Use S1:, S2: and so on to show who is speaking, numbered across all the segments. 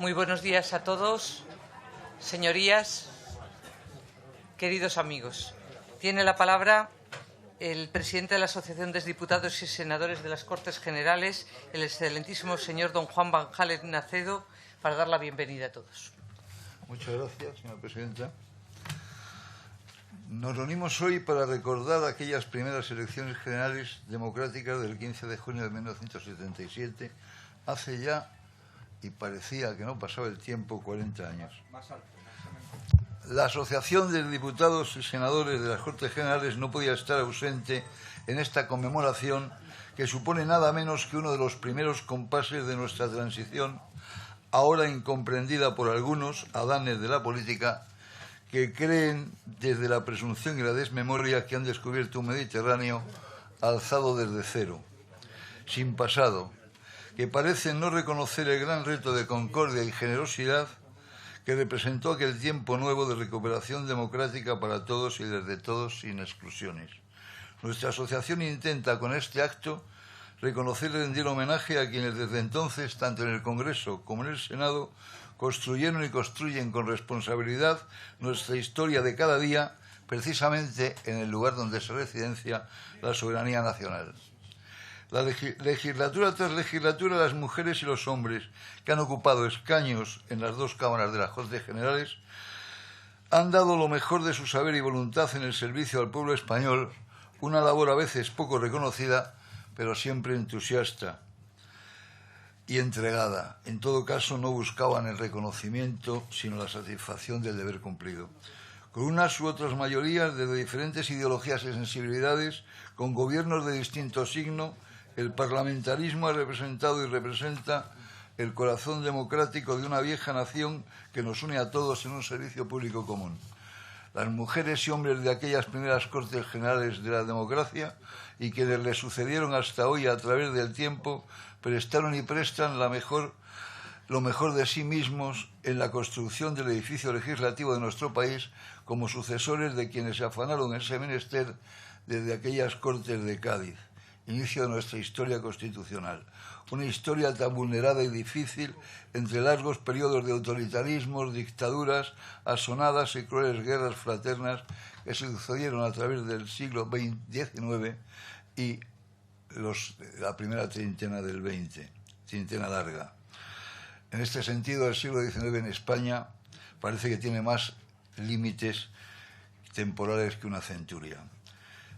S1: Muy buenos días a todos, señorías, queridos amigos. Tiene la palabra el presidente de la Asociación de Diputados y Senadores de las Cortes Generales, el excelentísimo señor don Juan Banjales Nacedo, para dar la bienvenida a todos.
S2: Muchas gracias, señora presidenta. Nos reunimos hoy para recordar aquellas primeras elecciones generales democráticas del 15 de junio de 1977, hace ya, y parecía que no pasaba el tiempo, 40 años. La Asociación de Diputados y Senadores de las Cortes Generales no podía estar ausente en esta conmemoración que supone nada menos que uno de los primeros compases de nuestra transición, ahora incomprendida por algunos adanes de la política que creen desde la presunción y la desmemoria que han descubierto un Mediterráneo alzado desde cero, sin pasado, que parecen no reconocer el gran reto de concordia y generosidad que representó aquel tiempo nuevo de recuperación democrática para todos y desde todos sin exclusiones. Nuestra asociación intenta con este acto reconocer y rendir homenaje a quienes desde entonces, tanto en el Congreso como en el Senado, construyeron y construyen con responsabilidad nuestra historia de cada día, precisamente en el lugar donde se residencia la soberanía nacional. La legislatura tras legislatura, las mujeres y los hombres que han ocupado escaños en las dos cámaras de las Cortes Generales han dado lo mejor de su saber y voluntad en el servicio al pueblo español, una labor a veces poco reconocida, pero siempre entusiasta y entregada. En todo caso, no buscaban el reconocimiento, sino la satisfacción del deber cumplido. Con unas u otras mayorías de diferentes ideologías y sensibilidades, con gobiernos de distinto signo, el parlamentarismo ha representado y representa el corazón democrático de una vieja nación que nos une a todos en un servicio público común. Las mujeres y hombres de aquellas primeras Cortes Generales de la democracia y quienes le sucedieron hasta hoy a través del tiempo prestaron y prestan lo mejor de sí mismos en la construcción del edificio legislativo de nuestro país como sucesores de quienes se afanaron en ese menester desde aquellas Cortes de Cádiz, inicio de nuestra historia constitucional. Una historia tan vulnerada y difícil entre largos periodos de autoritarismos, dictaduras, asonadas y crueles guerras fraternas que se sucedieron a través del siglo XIX y la primera treintena del XX, treintena larga. En este sentido, el siglo XIX en España parece que tiene más límites temporales que una centuria.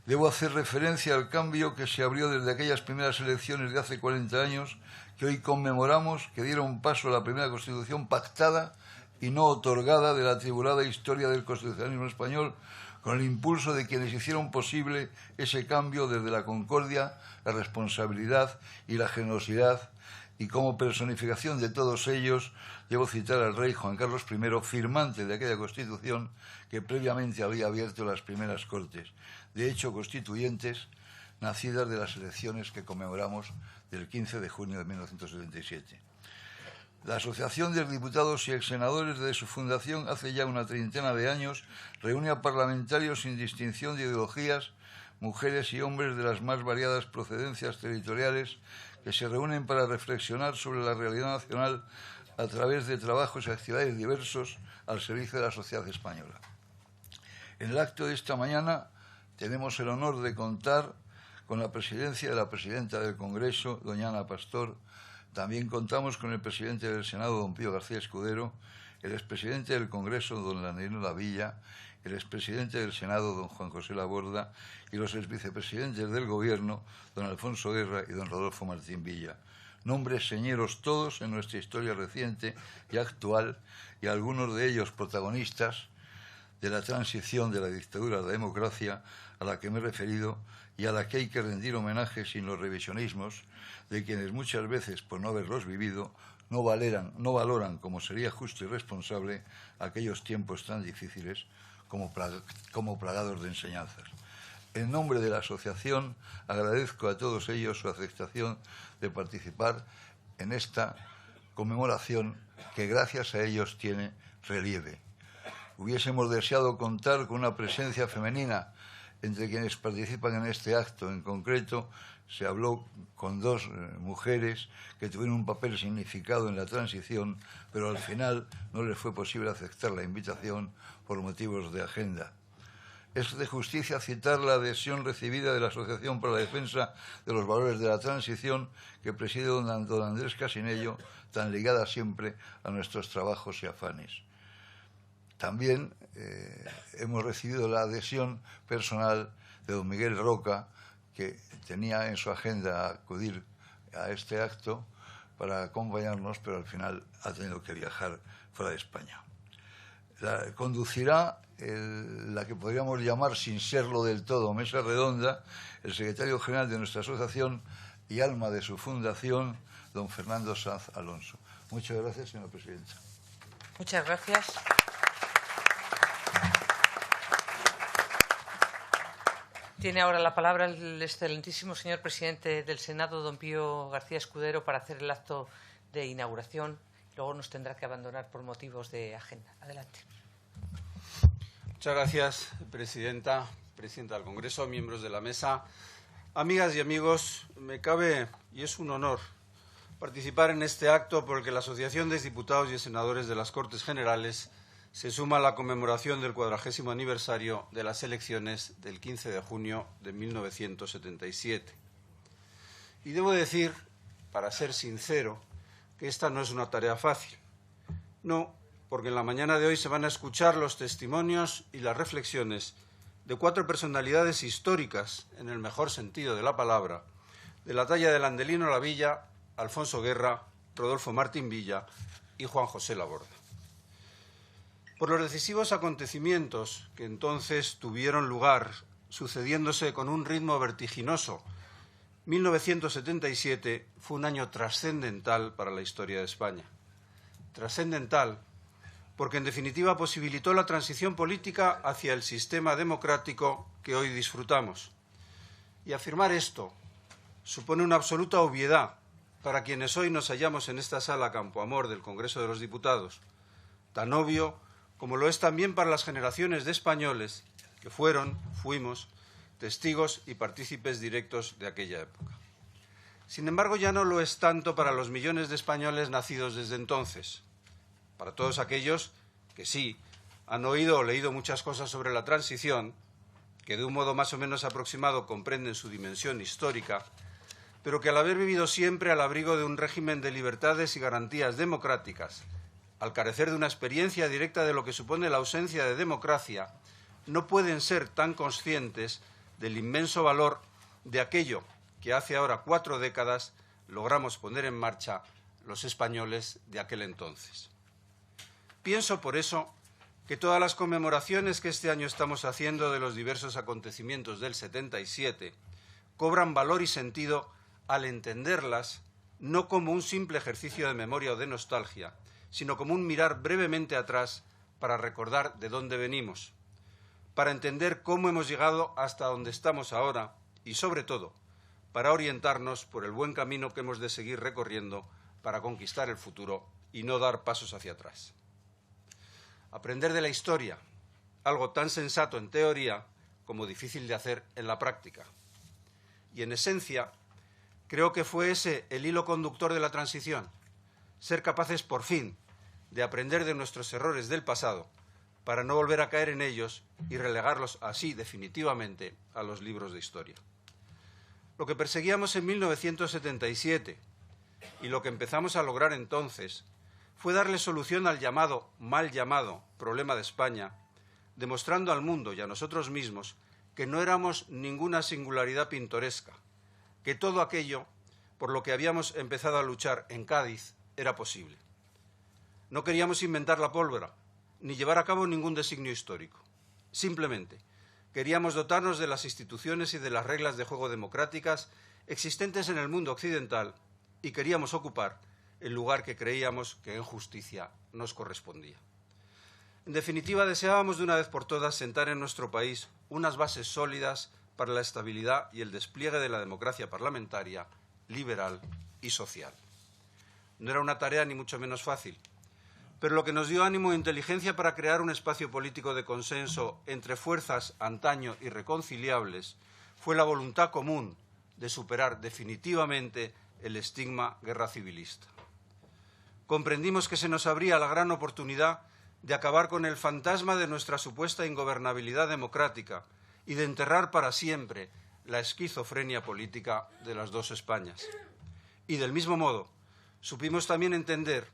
S2: Debo hacer referencia al cambio que se abrió desde aquellas primeras elecciones de hace 40 años que hoy conmemoramos, que dieron paso a la primera Constitución pactada y no otorgada de la atribulada historia del constitucionalismo español, con el impulso de quienes hicieron posible ese cambio desde la concordia, la responsabilidad y la generosidad, y como personificación de todos ellos, debo citar al rey Juan Carlos I, firmante de aquella Constitución que previamente había abierto las primeras Cortes, de hecho constituyentes, nacidas de las elecciones que conmemoramos del 15 de junio de 1977. La Asociación de Diputados y Exsenadores, desde su fundación hace ya una treintena de años, reúne a parlamentarios sin distinción de ideologías, mujeres y hombres de las más variadas procedencias territoriales, que se reúnen para reflexionar sobre la realidad nacional a través de trabajos y actividades diversos al servicio de la sociedad española. En el acto de esta mañana tenemos el honor de contar con la presidencia de la presidenta del Congreso, doña Ana Pastor. También contamos con el presidente del Senado, don Pío García Escudero, el expresidente del Congreso, don Daniel Lavilla, el expresidente del Senado, don Juan José Laborda, y los exvicepresidentes del Gobierno, don Alfonso Guerra y don Rodolfo Martín Villa. Nombres señeros todos en nuestra historia reciente y actual, y algunos de ellos protagonistas de la transición de la dictadura a la democracia a la que me he referido y a la que hay que rendir homenaje sin los revisionismos de quienes muchas veces, por no haberlos vivido, no valoran como sería justo y responsable aquellos tiempos tan difíciles como plagados de enseñanzas. En nombre de la asociación agradezco a todos ellos su aceptación de participar en esta conmemoración que gracias a ellos tiene relieve. Hubiésemos deseado contar con una presencia femenina Entre quienes participan en este acto en concreto, se habló con dos mujeres que tuvieron un papel significado en la transición, pero al final no les fue posible aceptar la invitación por motivos de agenda. Es de justicia citar la adhesión recibida de la Asociación para la Defensa de los Valores de la Transición que preside don Andrés Casinello, tan ligada siempre a nuestros trabajos y afanes. También hemos recibido la adhesión personal de don Miguel Roca, que tenía en su agenda acudir a este acto para acompañarnos, pero al final ha tenido que viajar fuera de España. Conducirá la que podríamos llamar, sin serlo del todo, mesa redonda, el secretario general de nuestra asociación y alma de su fundación, don Fernando Sanz Alonso. Muchas gracias, señora presidenta.
S1: Muchas gracias. Tiene ahora la palabra el excelentísimo señor presidente del Senado, don Pío García Escudero, para hacer el acto de inauguración. Luego nos tendrá que abandonar por motivos de agenda. Adelante.
S3: Muchas gracias, presidenta del Congreso, miembros de la mesa. Amigas y amigos, me cabe, y es un honor, participar en este acto porque la Asociación de Diputados y Senadores de las Cortes Generales se suma a la conmemoración del 40º aniversario de las elecciones del 15 de junio de 1977. Y debo decir, para ser sincero, que esta no es una tarea fácil. No, porque en la mañana de hoy se van a escuchar los testimonios y las reflexiones de 4 personalidades históricas, en el mejor sentido de la palabra, de la talla de Landelino Lavilla, Alfonso Guerra, Rodolfo Martín Villa y Juan José Laborda. Por los decisivos acontecimientos que entonces tuvieron lugar, sucediéndose con un ritmo vertiginoso, 1977 fue un año trascendental para la historia de España. Trascendental porque, en definitiva, posibilitó la transición política hacia el sistema democrático que hoy disfrutamos. Y afirmar esto supone una absoluta obviedad para quienes hoy nos hallamos en esta sala Campoamor del Congreso de los Diputados, tan obvio como lo es también para las generaciones de españoles que fuimos, testigos y partícipes directos de aquella época. Sin embargo, ya no lo es tanto para los millones de españoles nacidos desde entonces. Para todos aquellos que sí han oído o leído muchas cosas sobre la transición, que de un modo más o menos aproximado comprenden su dimensión histórica, pero que al haber vivido siempre al abrigo de un régimen de libertades y garantías democráticas, al carecer de una experiencia directa de lo que supone la ausencia de democracia, no pueden ser tan conscientes del inmenso valor de aquello que hace ahora 4 décadas logramos poner en marcha los españoles de aquel entonces. Pienso, por eso, que todas las conmemoraciones que este año estamos haciendo de los diversos acontecimientos del 77 cobran valor y sentido al entenderlas no como un simple ejercicio de memoria o de nostalgia, sino como un mirar brevemente atrás para recordar de dónde venimos, para entender cómo hemos llegado hasta donde estamos ahora y, sobre todo, para orientarnos por el buen camino que hemos de seguir recorriendo para conquistar el futuro y no dar pasos hacia atrás. Aprender de la historia, algo tan sensato en teoría como difícil de hacer en la práctica. Y, en esencia, creo que fue ese el hilo conductor de la transición, ser capaces, por fin, de aprender de nuestros errores del pasado para no volver a caer en ellos y relegarlos así definitivamente a los libros de historia. Lo que perseguíamos en 1977 y lo que empezamos a lograr entonces fue darle solución al mal llamado problema de España, demostrando al mundo y a nosotros mismos que no éramos ninguna singularidad pintoresca, que todo aquello por lo que habíamos empezado a luchar en Cádiz era posible. No queríamos inventar la pólvora, ni llevar a cabo ningún designio histórico. Simplemente queríamos dotarnos de las instituciones y de las reglas de juego democráticas existentes en el mundo occidental y queríamos ocupar el lugar que creíamos que en justicia nos correspondía. En definitiva, deseábamos de una vez por todas sentar en nuestro país unas bases sólidas para la estabilidad y el despliegue de la democracia parlamentaria, liberal y social. No era una tarea ni mucho menos fácil, pero lo que nos dio ánimo e inteligencia para crear un espacio político de consenso entre fuerzas antaño irreconciliables fue la voluntad común de superar definitivamente el estigma guerra civilista. Comprendimos que se nos abría la gran oportunidad de acabar con el fantasma de nuestra supuesta ingobernabilidad democrática y de enterrar para siempre la esquizofrenia política de las dos Españas. Y del mismo modo, supimos también entender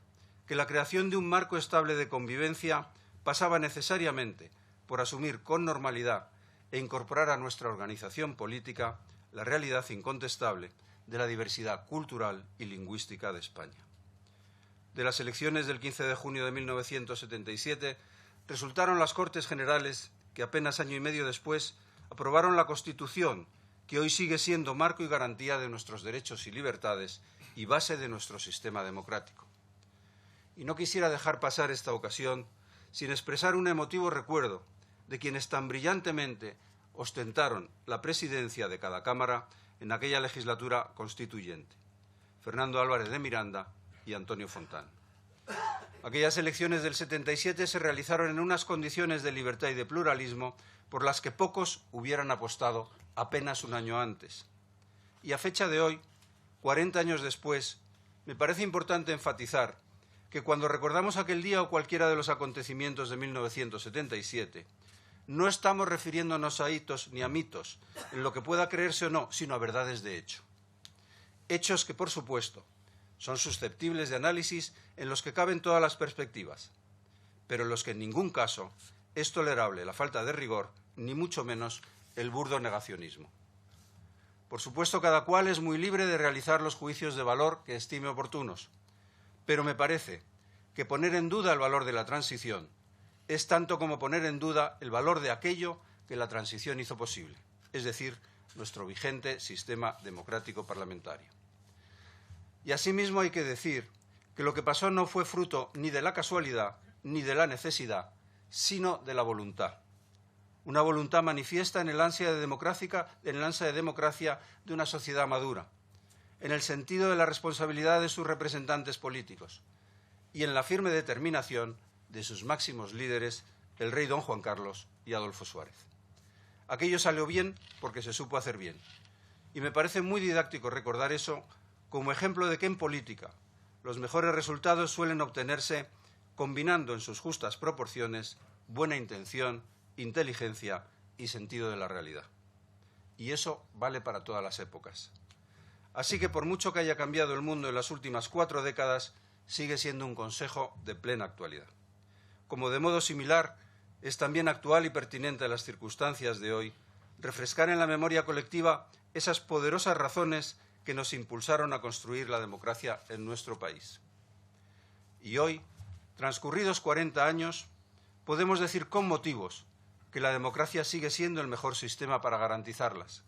S3: que la creación de un marco estable de convivencia pasaba necesariamente por asumir con normalidad e incorporar a nuestra organización política la realidad incontestable de la diversidad cultural y lingüística de España. De las elecciones del 15 de junio de 1977 resultaron las Cortes Generales que apenas año y medio después aprobaron la Constitución, que hoy sigue siendo marco y garantía de nuestros derechos y libertades y base de nuestro sistema democrático. Y no quisiera dejar pasar esta ocasión sin expresar un emotivo recuerdo de quienes tan brillantemente ostentaron la presidencia de cada Cámara en aquella legislatura constituyente: Fernando Álvarez de Miranda y Antonio Fontán. Aquellas elecciones del 77 se realizaron en unas condiciones de libertad y de pluralismo por las que pocos hubieran apostado apenas un año antes. Y a fecha de hoy, 40 años después, me parece importante enfatizar que cuando recordamos aquel día o cualquiera de los acontecimientos de 1977, no estamos refiriéndonos a hitos ni a mitos, en lo que pueda creerse o no, sino a verdades de hecho. Hechos que, por supuesto, son susceptibles de análisis en los que caben todas las perspectivas, pero en los que en ningún caso es tolerable la falta de rigor, ni mucho menos el burdo negacionismo. Por supuesto, cada cual es muy libre de realizar los juicios de valor que estime oportunos, pero me parece que poner en duda el valor de la transición es tanto como poner en duda el valor de aquello que la transición hizo posible, es decir, nuestro vigente sistema democrático parlamentario. Y asimismo hay que decir que lo que pasó no fue fruto ni de la casualidad ni de la necesidad, sino de la voluntad. Una voluntad manifiesta en el ansia de democracia de una sociedad madura, en el sentido de la responsabilidad de sus representantes políticos y en la firme determinación de sus máximos líderes, el rey don Juan Carlos y Adolfo Suárez. Aquello salió bien porque se supo hacer bien. Y me parece muy didáctico recordar eso como ejemplo de que en política los mejores resultados suelen obtenerse combinando en sus justas proporciones buena intención, inteligencia y sentido de la realidad. Y eso vale para todas las épocas. Así que por mucho que haya cambiado el mundo en las últimas 4 décadas, sigue siendo un consejo de plena actualidad. Como de modo similar, es también actual y pertinente a las circunstancias de hoy refrescar en la memoria colectiva esas poderosas razones que nos impulsaron a construir la democracia en nuestro país. Y hoy, transcurridos 40 años, podemos decir con motivos que la democracia sigue siendo el mejor sistema para garantizarlas.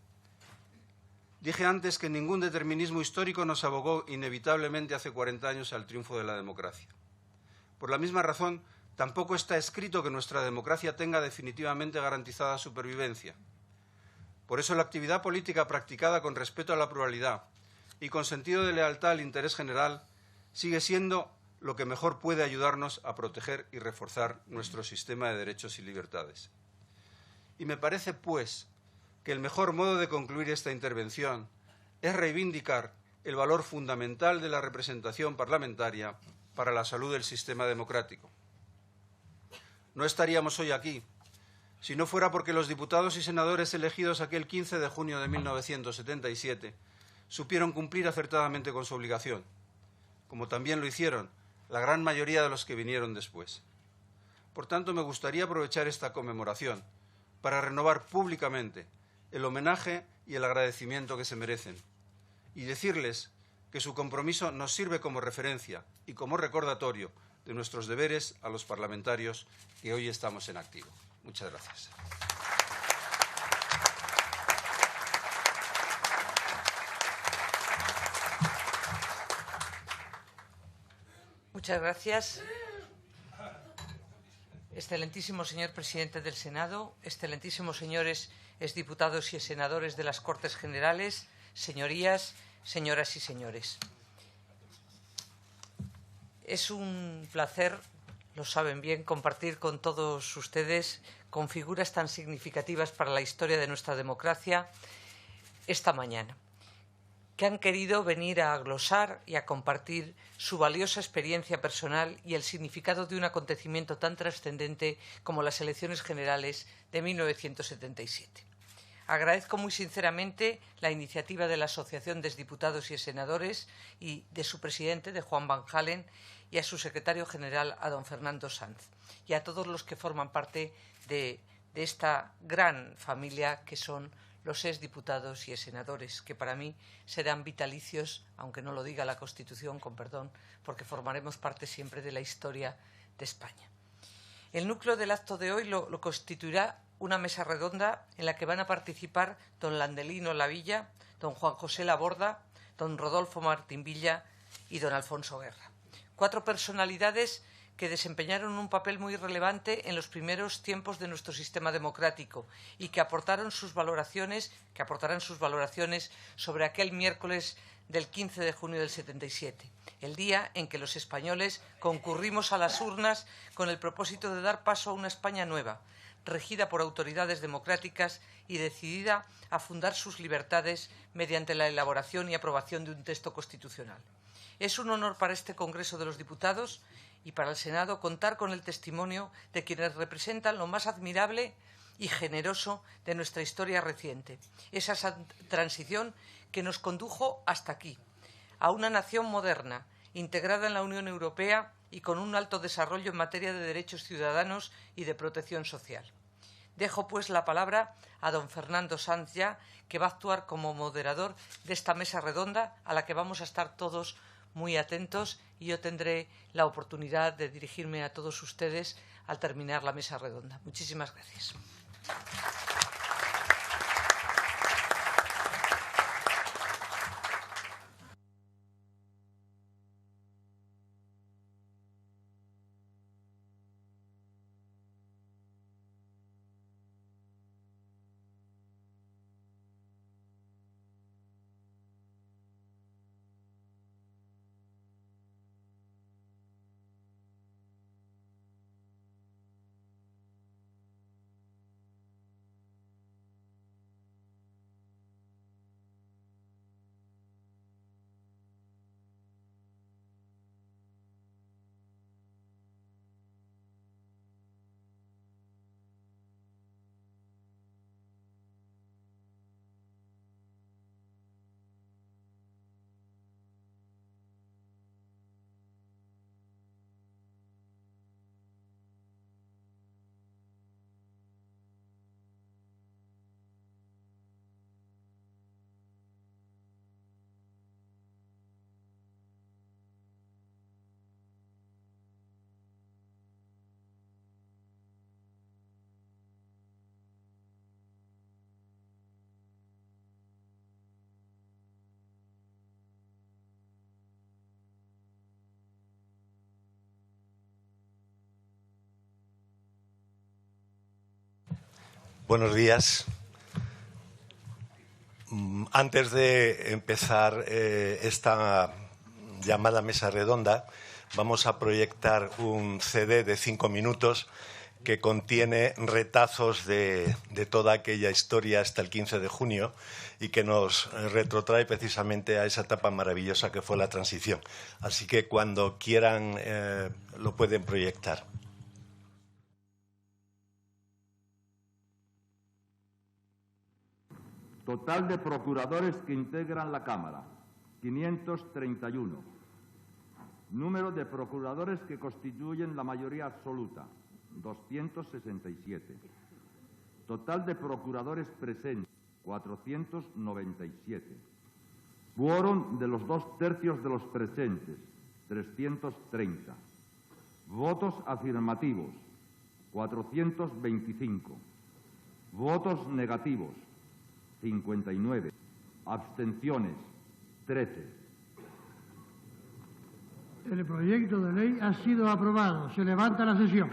S3: Dije antes que ningún determinismo histórico nos abogó inevitablemente hace 40 años al triunfo de la democracia. Por la misma razón, tampoco está escrito que nuestra democracia tenga definitivamente garantizada supervivencia. Por eso la actividad política practicada con respeto a la pluralidad y con sentido de lealtad al interés general sigue siendo lo que mejor puede ayudarnos a proteger y reforzar nuestro sistema de derechos y libertades. Y me parece, pues, que el mejor modo de concluir esta intervención es reivindicar el valor fundamental de la representación parlamentaria para la salud del sistema democrático. No estaríamos hoy aquí si no fuera porque los diputados y senadores elegidos aquel 15 de junio de 1977 supieron cumplir acertadamente con su obligación, como también lo hicieron la gran mayoría de los que vinieron después. Por tanto, me gustaría aprovechar esta conmemoración para renovar públicamente el homenaje y el agradecimiento que se merecen y decirles que su compromiso nos sirve como referencia y como recordatorio de nuestros deberes a los parlamentarios que hoy estamos en activo. Muchas gracias.
S1: Muchas gracias. Excelentísimo señor presidente del Senado, excelentísimos señores exdiputados y senadores de las Cortes Generales, señorías, señoras y señores. Es un placer lo saben bien, compartir con todos ustedes, con figuras tan significativas para la historia de nuestra democracia, esta mañana, que han querido venir a glosar y a compartir su valiosa experiencia personal y el significado de un acontecimiento tan trascendente como las elecciones generales de 1977. Agradezco muy sinceramente la iniciativa de la Asociación de Diputados y Senadores y de su presidente, de Juan Van Halen, y a su secretario general, a don Fernando Sanz, y a todos los que forman parte de esta gran familia que son los exdiputados y exsenadores, que para mí serán vitalicios, aunque no lo diga la Constitución, con perdón, porque formaremos parte siempre de la historia de España. El núcleo del acto de hoy lo constituirá una mesa redonda en la que van a participar don Landelino Lavilla, don Juan José Laborda, don Rodolfo Martín Villa y don Alfonso Guerra. 4 personalidades que desempeñaron un papel muy relevante en los primeros tiempos de nuestro sistema democrático y que aportarán sus valoraciones sobre aquel miércoles del 15 de junio del 77, el día en que los españoles concurrimos a las urnas con el propósito de dar paso a una España nueva, regida por autoridades democráticas y decidida a fundar sus libertades mediante la elaboración y aprobación de un texto constitucional. Es un honor para este Congreso de los Diputados y para el Senado contar con el testimonio de quienes representan lo más admirable y generoso de nuestra historia reciente, esa transición que nos condujo hasta aquí, a una nación moderna, integrada en la Unión Europea y con un alto desarrollo en materia de derechos ciudadanos y de protección social. Dejo, pues, la palabra a don Fernando Sanz ya, que va a actuar como moderador de esta mesa redonda a la que vamos a estar todos muy atentos, y yo tendré la oportunidad de dirigirme a todos ustedes al terminar la mesa redonda. Muchísimas gracias.
S4: Buenos días. Antes de empezar esta llamada mesa redonda, vamos a proyectar un CD de 5 minutos que contiene retazos de toda aquella historia hasta el 15 de junio y que nos retrotrae precisamente a esa etapa maravillosa que fue la transición. Así que cuando quieran lo pueden proyectar.
S5: Total de procuradores que integran la Cámara, 531. Número de procuradores que constituyen la mayoría absoluta, 267. Total de procuradores presentes, 497. Quórum de los 2/3 de los presentes, 330. Votos afirmativos, 425. Votos negativos, 59. Abstenciones, 13.
S6: El proyecto de ley ha sido aprobado. Se levanta la sesión.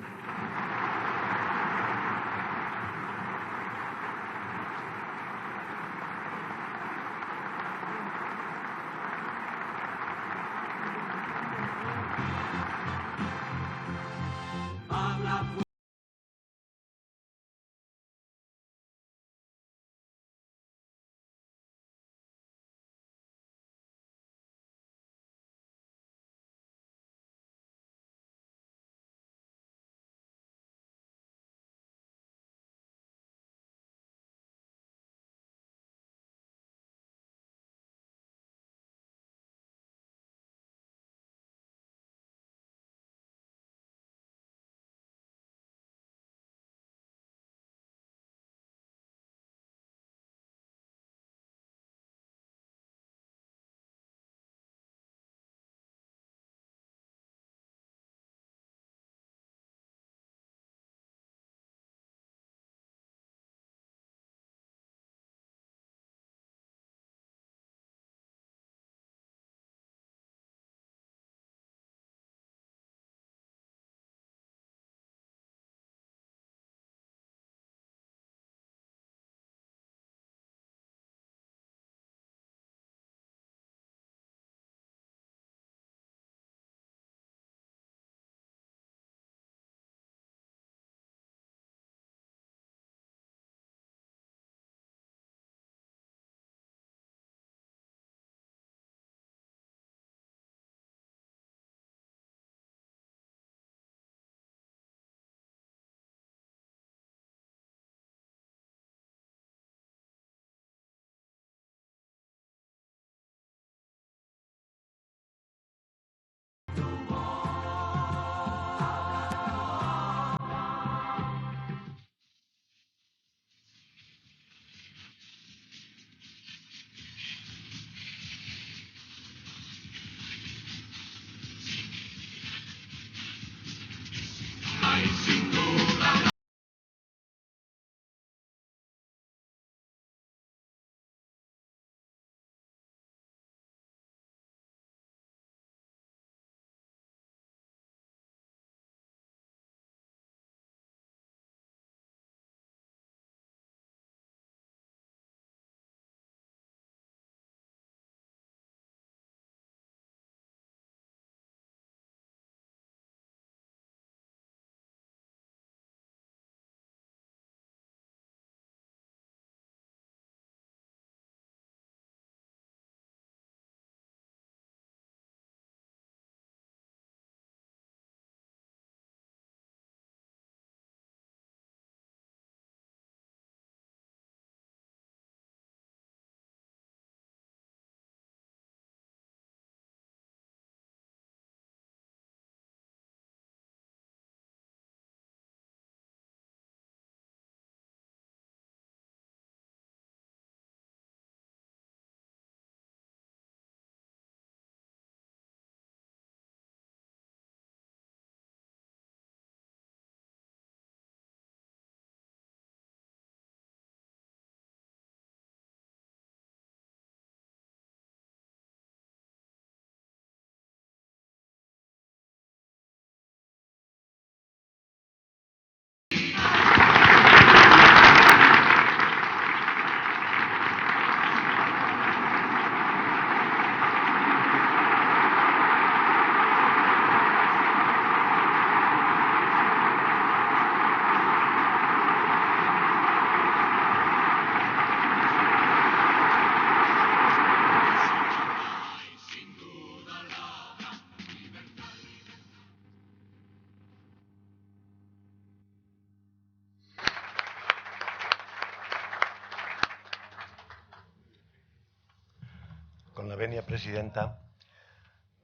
S4: con la venia presidenta.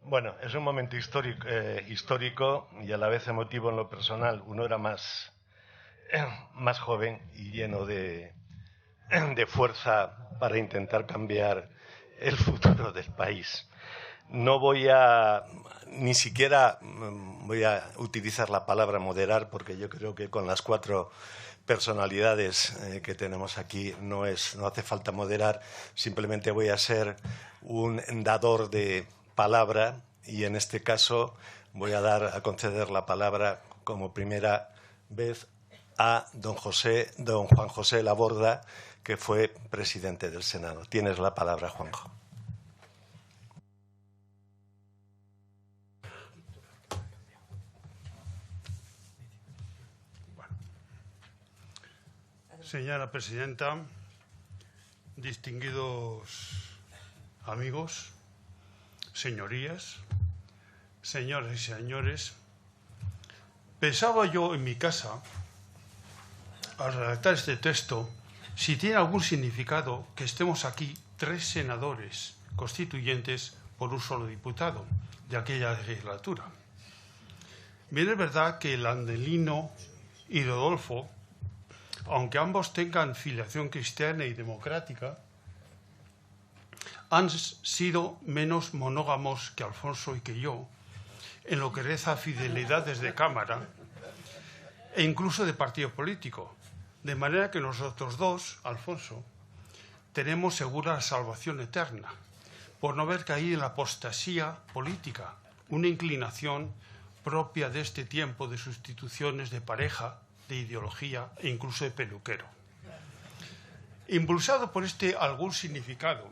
S4: Bueno, es un momento histórico y a la vez emotivo en lo personal. Uno era más joven y lleno de fuerza para intentar cambiar el futuro del país. No ni siquiera voy a utilizar la palabra moderar, porque yo creo que con las 4 personalidades que tenemos aquí no hace falta moderar. Simplemente voy a ser un dador de palabra y en este caso voy a conceder la palabra como primera vez a don Juan José Laborda, que fue presidente del Senado. Tienes la palabra, Juanjo.
S7: Señora presidenta, distinguidos amigos, señorías, señoras y señores, pensaba yo en mi casa, al redactar este texto, si tiene algún significado que estemos aquí 3 senadores constituyentes por un solo diputado de aquella legislatura. Bien, es verdad que Landelino y Rodolfo, aunque ambos tengan filiación cristiana y democrática, han sido menos monógamos que Alfonso y que yo, en lo que reza fidelidades de Cámara e incluso de partido político. De manera que nosotros dos, Alfonso, tenemos segura la salvación eterna, por no haber caído en la apostasía política, una inclinación propia de este tiempo de sustituciones de pareja, de ideología e incluso de peluquero. Impulsado por este algún significado,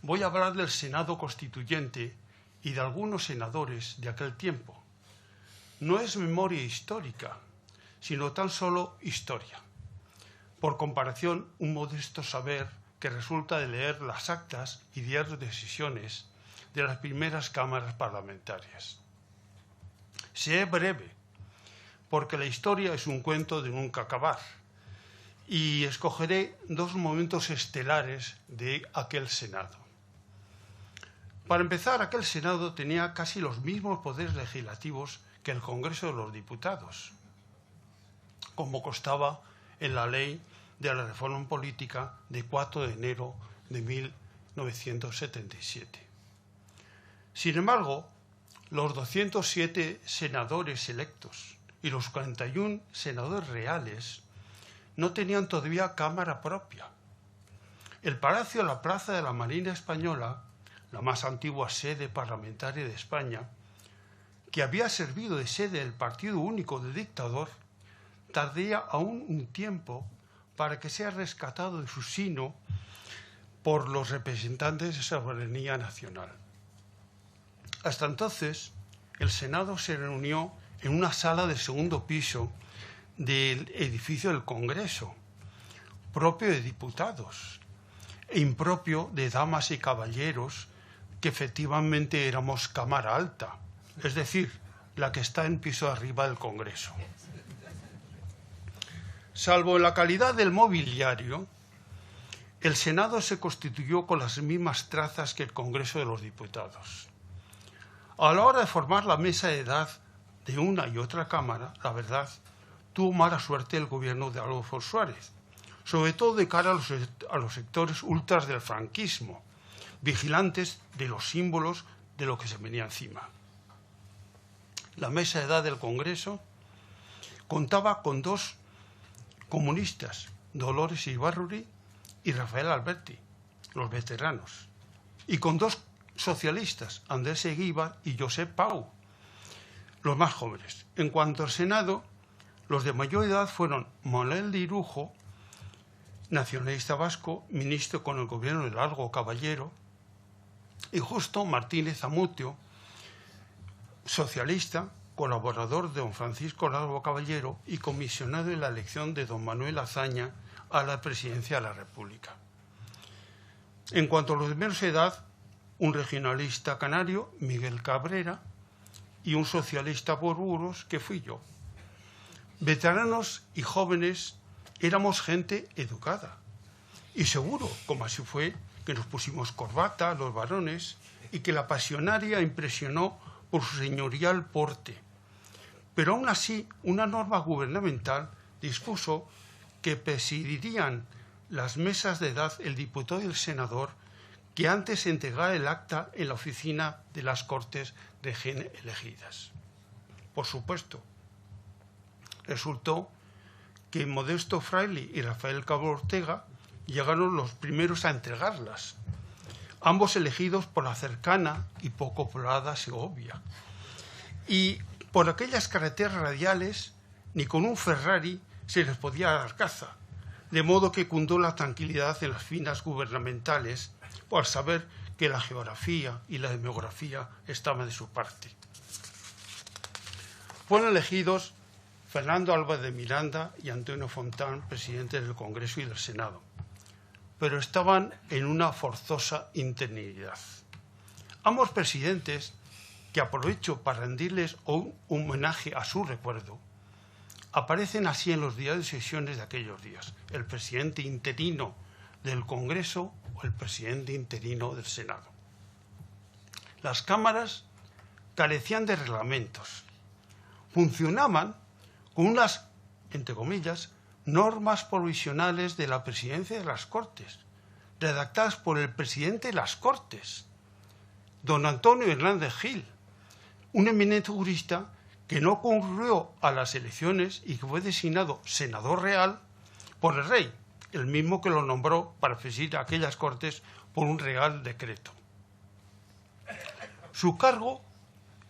S7: voy a hablar del Senado Constituyente y de algunos senadores de aquel tiempo. No es memoria histórica, sino tan solo historia. Por comparación, un modesto saber que resulta de leer las actas y diarios de sesiones de las primeras cámaras parlamentarias. Seré breve, porque la historia es un cuento de nunca acabar, y escogeré 2 momentos estelares de aquel Senado. Para empezar, aquel Senado tenía casi los mismos poderes legislativos que el Congreso de los Diputados, como constaba en la ley de la reforma política de 4 de enero de 1977. Sin embargo, los 207 senadores electos y los 41 senadores reales no tenían todavía cámara propia. El Palacio de la Plaza de la Marina Española, la más antigua sede parlamentaria de España, que había servido de sede del partido único del dictador, tardaría aún un tiempo para que sea rescatado de su sino por los representantes de soberanía nacional. Hasta entonces, el Senado se reunió en una sala del 2º piso del edificio del Congreso, propio de diputados e impropio de damas y caballeros que efectivamente éramos cámara alta, es decir, la que está en piso arriba del Congreso. Salvo en la calidad del mobiliario, el Senado se constituyó con las mismas trazas que el Congreso de los Diputados. A la hora de formar la mesa de edad de una y otra Cámara, la verdad, tuvo mala suerte el gobierno de Adolfo Suárez, sobre todo de cara a los sectores ultras del franquismo, vigilantes de los símbolos de lo que se venía encima. La mesa de edad del Congreso contaba con 2 comunistas, Dolores Ibarruri y Rafael Alberti, los veteranos, y con 2 socialistas, Andrés Eguíbar y Josep Pau, los más jóvenes. En cuanto al Senado, los de mayor edad fueron Manuel de Irujo, nacionalista vasco, ministro con el gobierno de Largo Caballero, y Justo Martínez Amutio, socialista, colaborador de don Francisco Largo Caballero y comisionado en la elección de don Manuel Azaña a la presidencia de la República. En cuanto a los de menos edad, un regionalista canario, Miguel Cabrera, y un socialista por Burgos, que fui yo. Veteranos y jóvenes éramos gente educada, y seguro, como así fue, que nos pusimos corbata, los varones, y que la pasionaria impresionó por su señorial porte. Pero aún así, una norma gubernamental dispuso que presidirían las mesas de edad el diputado y el senador que antes entregara el acta en la oficina de las Cortes recién elegidas. Por supuesto, resultó que Modesto Fraile y Rafael Cabo Ortega llegaron los primeros a entregarlas, ambos elegidos por la cercana y poco poblada Segovia. Y por aquellas carreteras radiales, ni con un Ferrari se les podía dar caza, de modo que cundó la tranquilidad en las filas gubernamentales al saber que la geografía y la demografía estaban de su parte. Fueron elegidos Fernando Alba de Miranda y Antonio Fontán, presidentes del Congreso y del Senado, pero estaban en una forzosa interinidad. Ambos presidentes, que aprovecho para rendirles un homenaje a su recuerdo, aparecen así en los diarios de sesiones de aquellos días: el presidente interino del Congreso o el presidente interino del Senado. Las cámaras carecían de reglamentos. Funcionaban con unas, entre comillas, normas provisionales de la presidencia de las Cortes, redactadas por el presidente de las Cortes, don Antonio Hernández Gil, un eminente jurista que no concurrió a las elecciones y que fue designado senador real por el rey, el mismo que lo nombró para presidir aquellas Cortes por un real decreto. Su cargo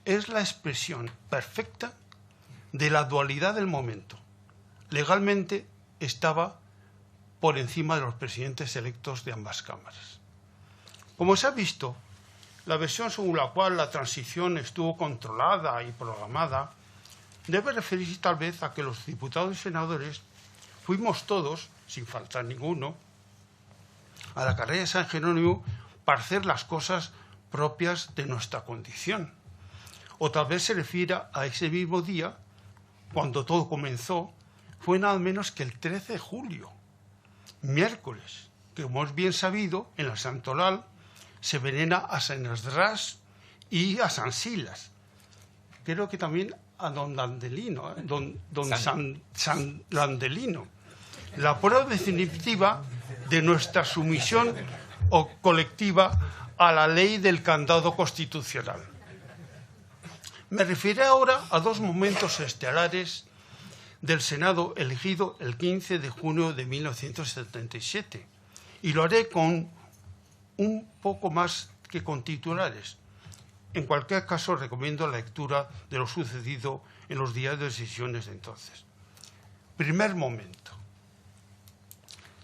S7: es la expresión perfecta de la dualidad del momento. Legalmente estaba por encima de los presidentes electos de ambas cámaras. Como se ha visto, la versión según la cual la transición estuvo controlada y programada debe referirse tal vez a que los diputados y senadores fuimos todos, sin faltar ninguno, a la carrera de San Jerónimo para hacer las cosas propias de nuestra condición. O tal vez se refiera a ese mismo día, cuando todo comenzó, fue nada menos que el 13 de julio, miércoles, que como es bien sabido, en la Santoral se venera a San Esdras y a San Silas. Creo que también a don Landelino, San Landelino. La prueba definitiva de nuestra sumisión colectiva a la ley del candado constitucional. Me refiero ahora a dos momentos estelares del Senado elegido el 15 de junio de 1977, y lo haré con un poco más que con titulares. En cualquier caso, recomiendo la lectura de lo sucedido en los diarios de sesiones de entonces. Primer momento: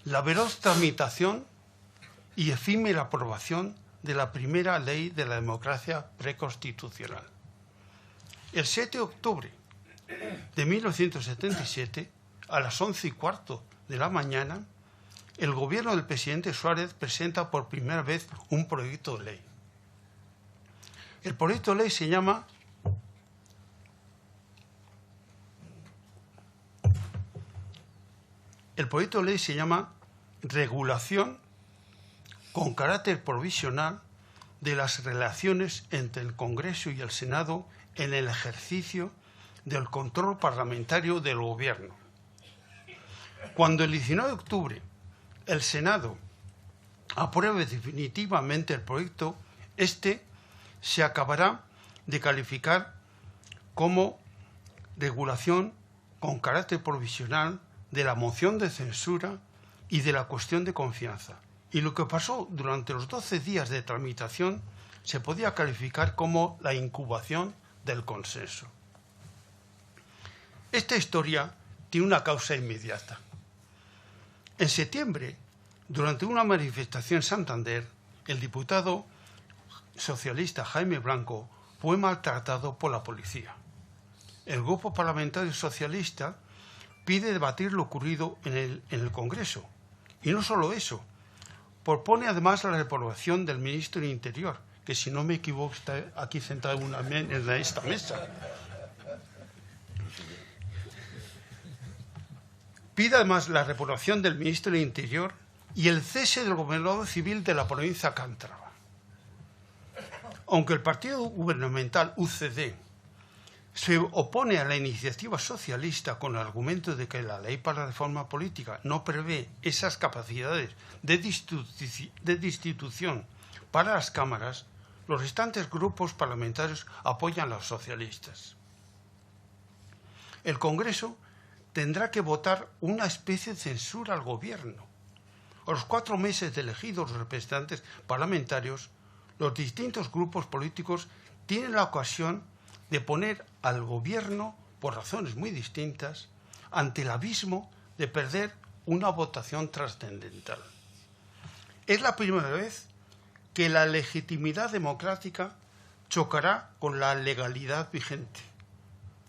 S7: la veloz tramitación y efímera aprobación de la primera ley de la democracia preconstitucional. El 7 de octubre de 1977, a las 11:15 de la mañana, el gobierno del presidente Suárez presenta por primera vez un proyecto de ley. El proyecto de ley se llama Regulación con carácter provisional de las relaciones entre el Congreso y el Senado en el ejercicio del control parlamentario del Gobierno. Cuando el 19 de octubre el Senado apruebe definitivamente el proyecto, este se acabará de calificar como regulación con carácter provisional de la moción de censura y de la cuestión de confianza. Y lo que pasó durante los 12 días de tramitación se podía calificar como la incubación del consenso. Esta historia tiene una causa inmediata. En septiembre, durante una manifestación en Santander, el diputado socialista Jaime Blanco fue maltratado por la policía. El grupo parlamentario socialista pide debatir lo ocurrido en el Congreso. Y no solo eso, propone además la reprobación del ministro del Interior, que si no me equivoco está aquí sentado en esta mesa. Pide además la reprobación del ministro del Interior y el cese del gobernador civil de la provincia cántabra. Aunque el partido gubernamental UCD se opone a la iniciativa socialista con el argumento de que la ley para la reforma política no prevé esas capacidades de destitución para las cámaras, los restantes grupos parlamentarios apoyan a los socialistas. El Congreso tendrá que votar una especie de censura al gobierno. A los 4 meses de elegidos los representantes parlamentarios, los distintos grupos políticos tienen la ocasión de poner al gobierno, por razones muy distintas, ante el abismo de perder una votación trascendental. Es la primera vez que la legitimidad democrática chocará con la legalidad vigente.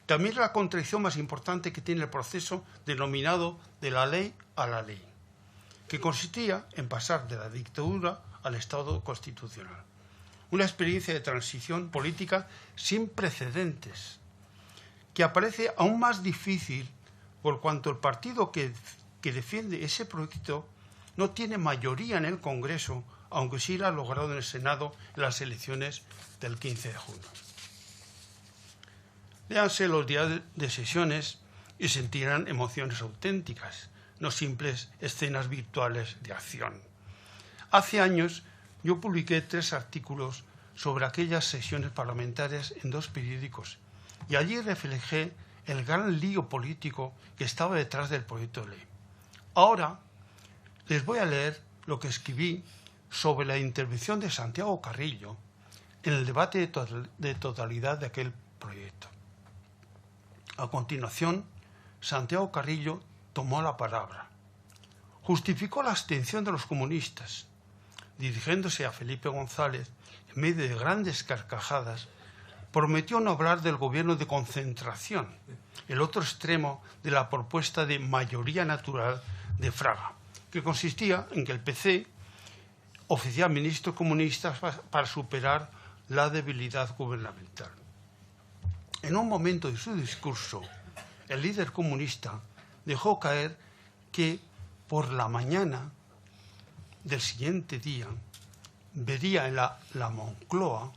S7: También es la contradicción más importante que tiene el proceso denominado de la ley a la ley, que consistía en pasar de la dictadura al Estado constitucional. Una experiencia de transición política sin precedentes, que aparece aún más difícil por cuanto el partido que defiende ese proyecto no tiene mayoría en el Congreso, aunque sí la ha logrado en el Senado en las elecciones del 15 de junio. Léanse los días de sesiones y sentirán emociones auténticas, no simples escenas virtuales de acción. Hace años yo publiqué 3 artículos sobre aquellas sesiones parlamentarias en 2 periódicos y allí reflejé el gran lío político que estaba detrás del proyecto de ley. Ahora les voy a leer lo que escribí sobre la intervención de Santiago Carrillo en el debate de totalidad de aquel proyecto. A continuación, Santiago Carrillo tomó la palabra. Justificó la abstención de los comunistas, dirigiéndose a Felipe González en medio de grandes carcajadas, prometió no hablar del gobierno de concentración, el otro extremo de la propuesta de mayoría natural de Fraga, que consistía en que el PC ofrecía ministros comunistas para superar la debilidad gubernamental. En un momento de su discurso, el líder comunista dejó caer que por la mañana del siguiente día vería en la Moncloa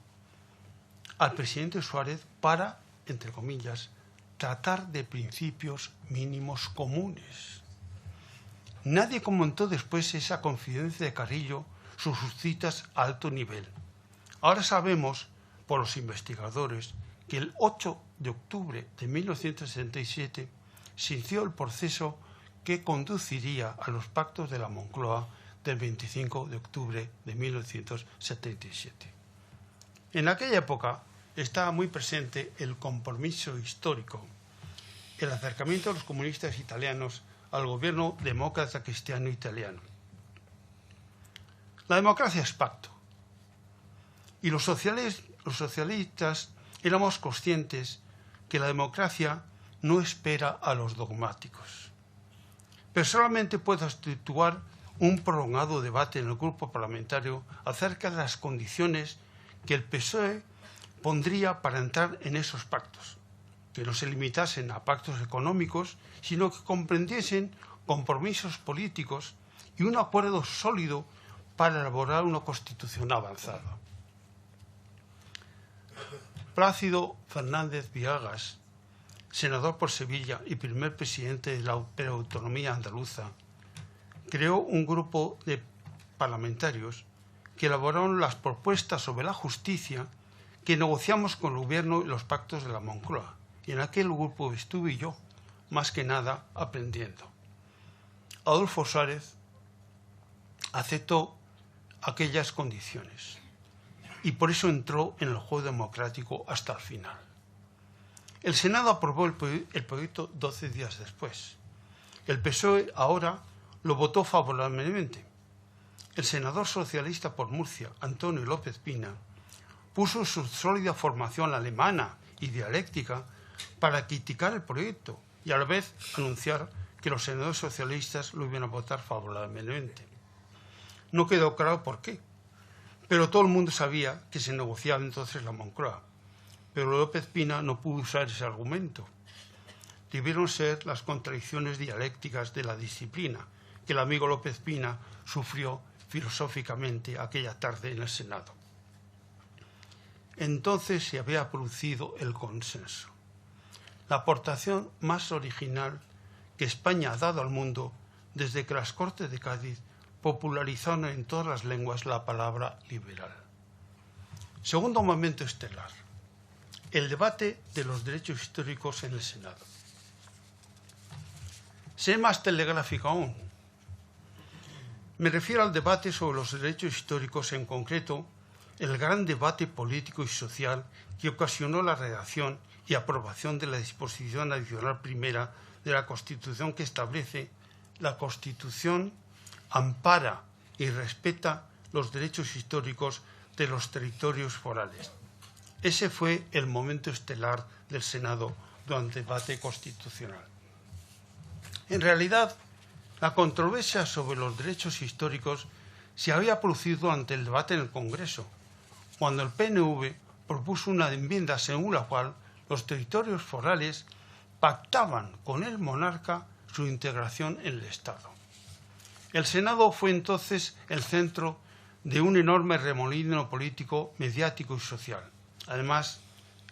S7: al presidente Suárez para, entre comillas, tratar de principios mínimos comunes. Nadie comentó después esa confidencia de Carrillo, sus citas a alto nivel. Ahora sabemos, por los investigadores, que el 8 de octubre de 1967 se inició el proceso que conduciría a los pactos de la Moncloa del 25 de octubre de 1977. En aquella época estaba muy presente el compromiso histórico, el acercamiento de los comunistas italianos al gobierno demócrata cristiano italiano. La democracia es pacto, y los socialistas éramos conscientes que la democracia no espera a los dogmáticos. Personalmente puedo situar un prolongado debate en el grupo parlamentario acerca de las condiciones que el PSOE pondría para entrar en esos pactos, que no se limitasen a pactos económicos, sino que comprendiesen compromisos políticos y un acuerdo sólido para elaborar una constitución avanzada. Plácido Fernández Viagas, senador por Sevilla y primer presidente de la preautonomía andaluza, creó un grupo de parlamentarios que elaboraron las propuestas sobre la justicia que negociamos con el gobierno y los pactos de la Moncloa. Y en aquel grupo estuve yo, más que nada, aprendiendo. Adolfo Suárez aceptó aquellas condiciones y por eso entró en el juego democrático hasta el final. El Senado aprobó el proyecto 12 días después. El PSOE ahora lo votó favorablemente. El senador socialista por Murcia, Antonio López Pina, puso su sólida formación alemana y dialéctica para criticar el proyecto y a la vez anunciar que los senadores socialistas lo iban a votar favorablemente. No quedó claro por qué, pero todo el mundo sabía que se negociaba entonces la Moncloa. Pero López Pina no pudo usar ese argumento. Debieron ser las contradicciones dialécticas de la disciplina que el amigo López Pina sufrió filosóficamente aquella tarde en el Senado. Entonces se había producido el consenso, la aportación más original que España ha dado al mundo desde que las Cortes de Cádiz popularizaron en todas las lenguas la palabra liberal. Segundo momento estelar, el debate de los derechos históricos en el Senado. Sé más telegráfico aún. Me refiero al debate sobre los derechos históricos, en concreto, el gran debate político y social que ocasionó la redacción y aprobación de la disposición adicional primera de la Constitución, que establece: la Constitución ampara y respeta los derechos históricos de los territorios forales. Ese fue el momento estelar del Senado durante el debate constitucional. En realidad, la controversia sobre los derechos históricos se había producido ante el debate en el Congreso, cuando el PNV propuso una enmienda según la cual los territorios forales pactaban con el monarca su integración en el Estado. El Senado fue entonces el centro de un enorme remolino político, mediático y social. Además,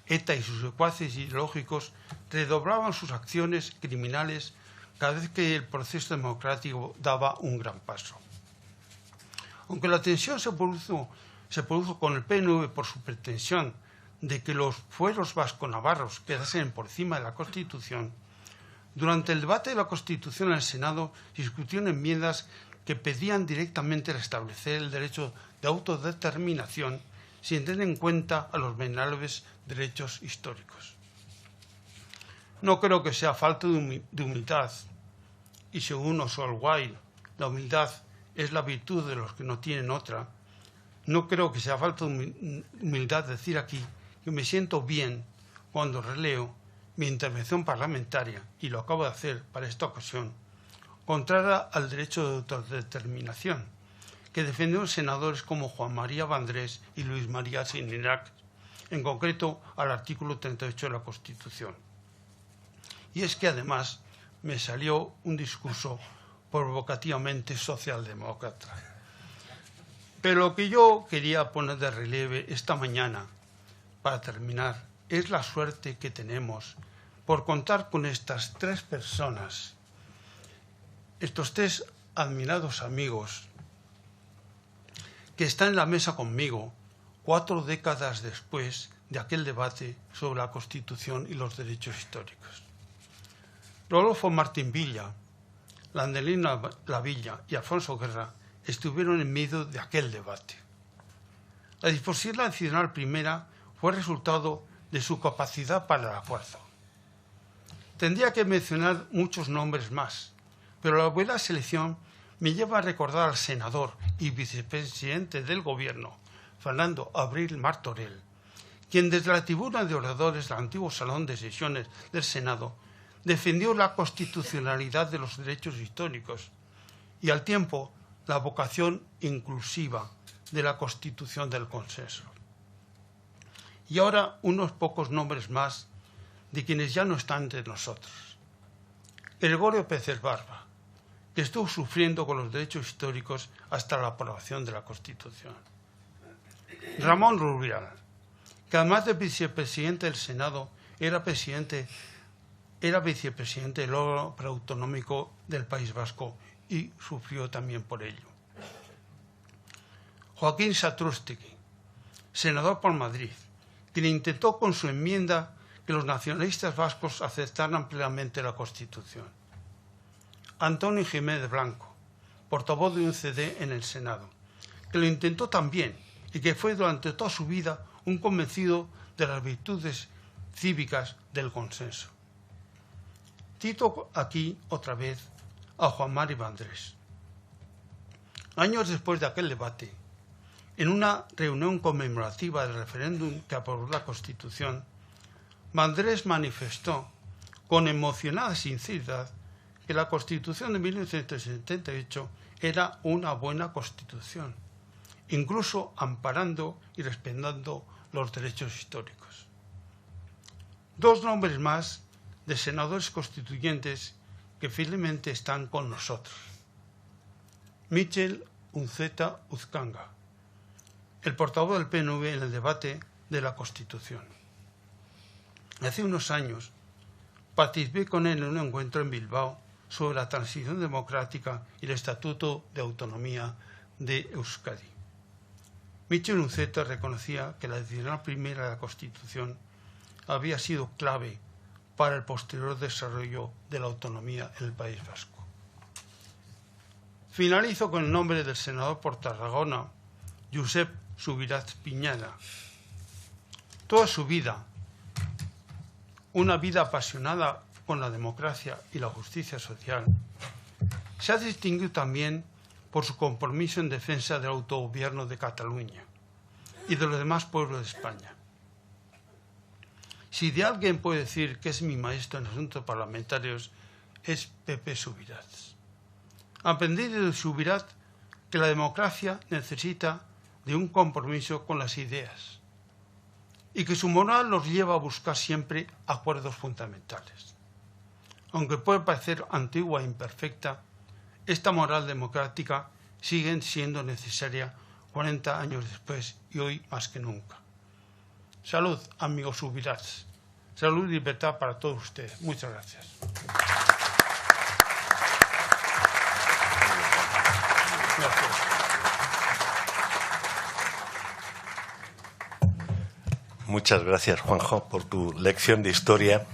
S7: ETA y sus secuaces ideológicos redoblaban sus acciones criminales cada vez que el proceso democrático daba un gran paso. Aunque la tensión se produjo con el PNV por su pretensión de que los fueros vasco-navarros quedasen por encima de la Constitución, durante el debate de la Constitución en el Senado se discutieron enmiendas que pedían directamente restablecer el derecho de autodeterminación sin tener en cuenta a los venerables derechos históricos. No creo que sea falta de humildad, y según Oswald Wilde, la humildad es la virtud de los que no tienen otra. No creo que sea falta de humildad decir aquí que me siento bien cuando releo mi intervención parlamentaria, y lo acabo de hacer para esta ocasión, contraria al derecho de autodeterminación, que defendieron senadores como Juan María Vandrés y Luis María Xirinacs, en concreto al artículo 38 de la Constitución. Y es que además me salió un discurso provocativamente socialdemócrata. Pero lo que yo quería poner de relieve esta mañana, para terminar, es la suerte que tenemos por contar con estas tres personas, estos tres admirados amigos que están en la mesa conmigo 4 décadas después de aquel debate sobre la Constitución y los derechos históricos. Rodolfo Martín Villa, Landelino Lavilla y Alfonso Guerra estuvieron en medio de aquel debate. La disposición adicional primera fue resultado de su capacidad para el acuerdo. Tendría que mencionar muchos nombres más, pero la buena selección me lleva a recordar al senador y vicepresidente del Gobierno, Fernando Abril Martorell, quien desde la tribuna de oradores del antiguo Salón de Sesiones del Senado defendió la constitucionalidad de los derechos históricos y al tiempo la vocación inclusiva de la Constitución del Consenso. Y ahora unos pocos nombres más de quienes ya no están entre nosotros. Gregorio Pérez Barba, que estuvo sufriendo con los derechos históricos hasta la aprobación de la Constitución. Ramón Rubial, que además de vicepresidente del Senado, era vicepresidente del órgano preautonómico del País Vasco y sufrió también por ello. Joaquín Satrústegui, senador por Madrid, quien intentó con su enmienda que los nacionalistas vascos aceptaran plenamente la Constitución. Antonio Jiménez Blanco, portavoz de un CD en el Senado, que lo intentó también y que fue durante toda su vida un convencido de las virtudes cívicas del consenso. Cito aquí otra vez a Juan Mari Vandrés. Años después de aquel debate, en una reunión conmemorativa del referéndum que aprobó la Constitución, Vandrés manifestó con emocionada sinceridad que la Constitución de 1978 era una buena Constitución, incluso amparando y respetando los derechos históricos. 2 nombres más de senadores constituyentes que finalmente están con nosotros. Michel Unceta Uzcanga, el portavoz del PNV en el debate de la Constitución. Hace unos años participé con él en un encuentro en Bilbao sobre la transición democrática y el Estatuto de Autonomía de Euskadi. Michel Unceta reconocía que la decisión primera de la Constitución había sido clave para el posterior desarrollo de la autonomía en el País Vasco. Finalizo con el nombre del senador por Tarragona, Josep Subirats Piñada. Toda su vida, una vida apasionada con la democracia y la justicia social, se ha distinguido también por su compromiso en defensa del autogobierno de Cataluña y de los demás pueblos de España. Si de alguien puede decir que es mi maestro en asuntos parlamentarios, es Pepe Subirats. Aprendí de Subirats que la democracia necesita de un compromiso con las ideas y que su moral los lleva a buscar siempre acuerdos fundamentales. Aunque puede parecer antigua e imperfecta, esta moral democrática sigue siendo necesaria 40 años después y hoy más que nunca. Salud, amigos Subirats. Salud y libertad para todos ustedes. Muchas gracias. Gracias.
S4: Muchas gracias, Juanjo, por tu lección de historia,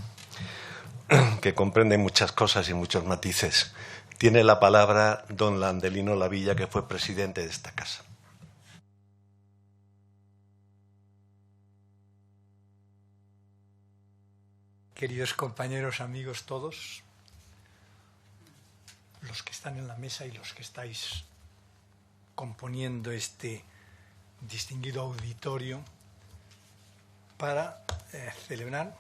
S4: que comprende muchas cosas y muchos matices. Tiene la palabra don Landelino Lavilla, que fue presidente de esta casa.
S8: Queridos compañeros, amigos todos, los que están en la mesa y los que estáis componiendo este distinguido auditorio para celebrar,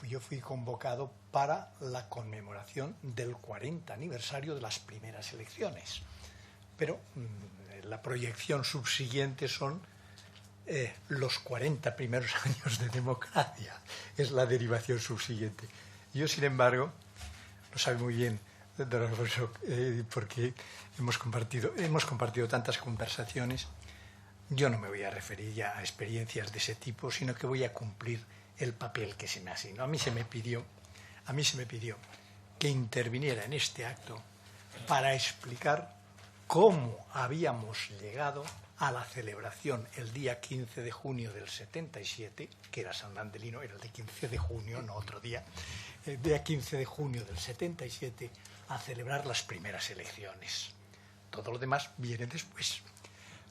S8: yo fui convocado para la conmemoración del 40 aniversario de las primeras elecciones, pero la proyección subsiguiente son los 40 primeros años de democracia, es la derivación subsiguiente. Yo, sin embargo, lo sabe muy bien don Alfonso, porque hemos compartido tantas conversaciones. Yo no me voy a referir ya a experiencias de ese tipo, sino que voy a cumplir el papel que se me asignó. A mí se me pidió que interviniera en este acto para explicar cómo habíamos llegado a la celebración el día 15 de junio del 77, que era San Landelino, era el de 15 de junio, no otro día, el día 15 de junio del 77, a celebrar las primeras elecciones. Todo lo demás viene después.